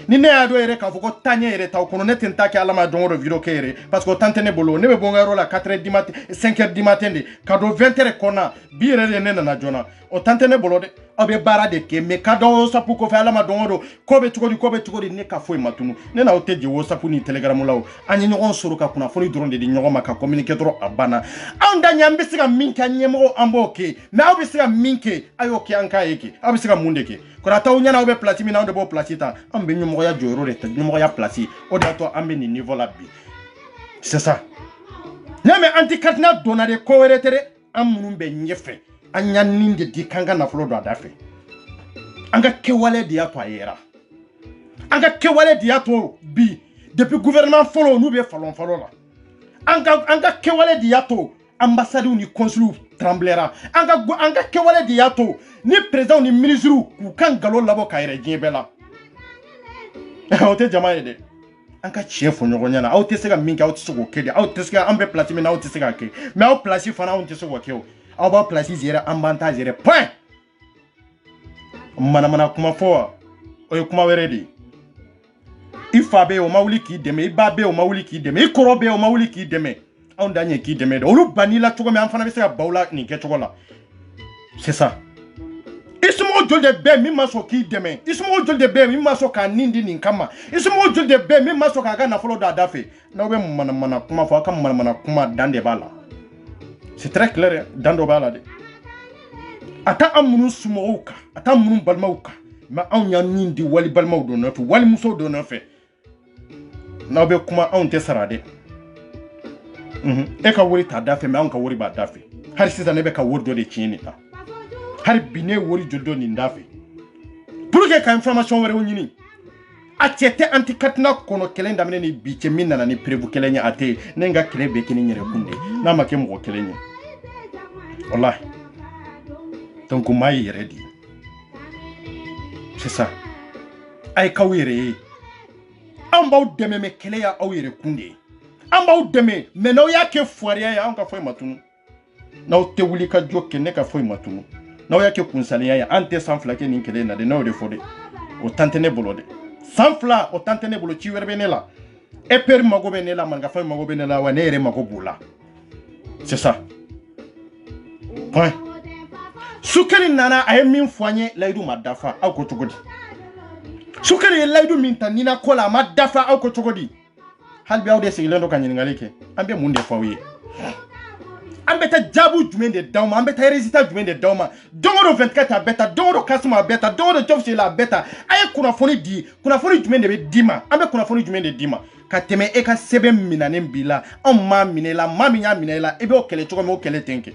ni ne ado yere ka foko tanye yere taw kono neten take alama dongo video kere parce que tante ne bolo ne be bonga la 4h du matin 5h du matin de kado 20h kona bire ne na jona o tante ne bolo de obe bara de ke me kado sapu ko fa alama dongo ko be tukodi ne ka foi matunu ne na o teje wo sapu ni telegram lawo anyi nyon soro ka kuna foni dronde de nyon ma ka communiquer tro abana anda nyambe siga minka nyemo amboke me obe siga minke ayo ke anka yeke obe siga mundeke ko rata o nyana obe platimi na o de bo platita ambe nyumo ya joro reta nyumo ya plati o da to ambe ni niveau la bi c'est ça nyame anti katna donade ko weretere amunum be nyefe anya ninde di kanga na flo do adafe anga kewale di ato ayera anga kewale di ato bi depuis gouvernement folo nous be falon la anga kewale di ato ambassade ni consul tremblera anga kewale di ato ni président ni ministre ku kan galo labo kayre jebela ote jamae de anka chef nyogo nyana au tesega minka au tsugo kede au tesega ambe platime na au tesega ke mais au place fana au tsugo ke au ba place zere ambanta zere point mana kuma fo o kuma weredi ifabe o mawuli ki deme ibabe o mawuli ki deme ikorobe o mawuli ki deme au ndanye ki deme do lu banila tsugo me amfana besega baula ni ke tsugo la c'est ça ismo jol de be mi maso ki deme ismo jol de be mi maso ka nindi ni kama ismo jol de be mi maso ka ga na folo da dafe na be mana kuma fo ka mana kuma dande bala c'est très clair dando bala de ata amunu sumouka ata amunu balmauka ma anya nindi wali balmau do na wali muso do na fe na be kuma on te sarade e ka wori ta dafe ma on ka wori ba dafe har sisa ne be ka wori do de chini ta har bine wori joldo ni ndafe pour que ka information were wonyini atiete antikatna kono kelenda mene ni biche minna na ni prevu kelenya ate nenga kelebe kini nyere kunde na make mo kelenya wallahi donc mai ready c'est ça ay kawire amba udeme me keleya awire kunde amba udeme me no yake fuaria ya anga foi matunu na te wuli ka jokke ne ka foi matunu na yake kunsale ya ante sanfla ke ni kele na de no de fode o tantene bolode sanfla o tantene bolo ci werbe ne la e per mago be ne la manga foi mago be ne la wa ne re mago bula c'est ça point sukari nana ay min foanye laydu madafa aw ko tugodi sukari laydu min tanina kola madafa aw ko tugodi hal bi awde sigilen do kanyin ngalike ambe munde fawiye ambe ta jabu jumende dawma ambe ta résultat jumende dawma dongo 24 a beta dongo kasuma beta dongo jobsi la beta ay kuna foni jumende be dima ambe kuna foni jumende dima ka teme e ka sebe minanen bila on ma minela ma minya minela e be o kele chogo me o kele tenke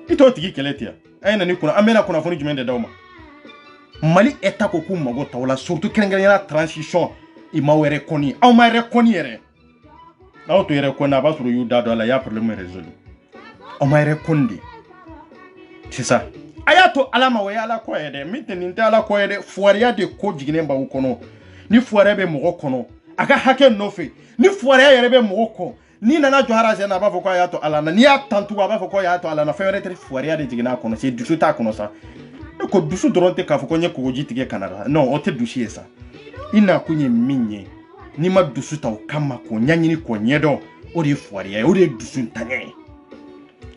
ito tigi kele tia ay na ni kuna ambe na kuna foni jumende dawma Mali eta ko ku mago tawla surtout la transition i ma wéré koni aw ma wéré koni yéré aw to yéré koni aba suru yu dado la ya problème résolu aw ma wéré kondi c'est ça ayato alama wa ala ko yede miteni nta ala ko yede fuariya de ko jigine ba kono ni fuare be mogo kono aga hake nofe ni fuariya yere be mogo ko ni nana johara zena ba foko ayato alana ni atantu ba foko ayato alana fere tre fuariya de jigina kono c'est du ta kono ça ko dusu doronte ka foko nye ko jitige kanara non o te dusi esa ina kunye minye ni ma dusu taw kama ko nyanyini ko nyedo o de fuariya o de dusu tanye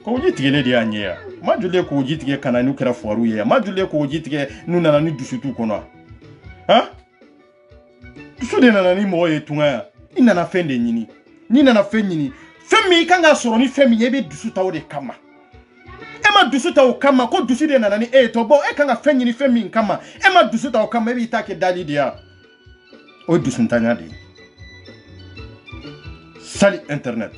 ko jitige le de anya ma jule ko jitige kanani ukira fuaru ye ma jule ko jitige nu nana ni dusu tu kono ha dusu de nana ni mo ye tunga ina na fende nyini ni nana fenyini femi kanga soro ni femi yebe dusu taw de kama Ema dusu ta okama ko dusu de nanani to bo e kanga fenyi ni femi nkama ema dusu ta okama e bi take dali dia o dusu ntanya de sali internet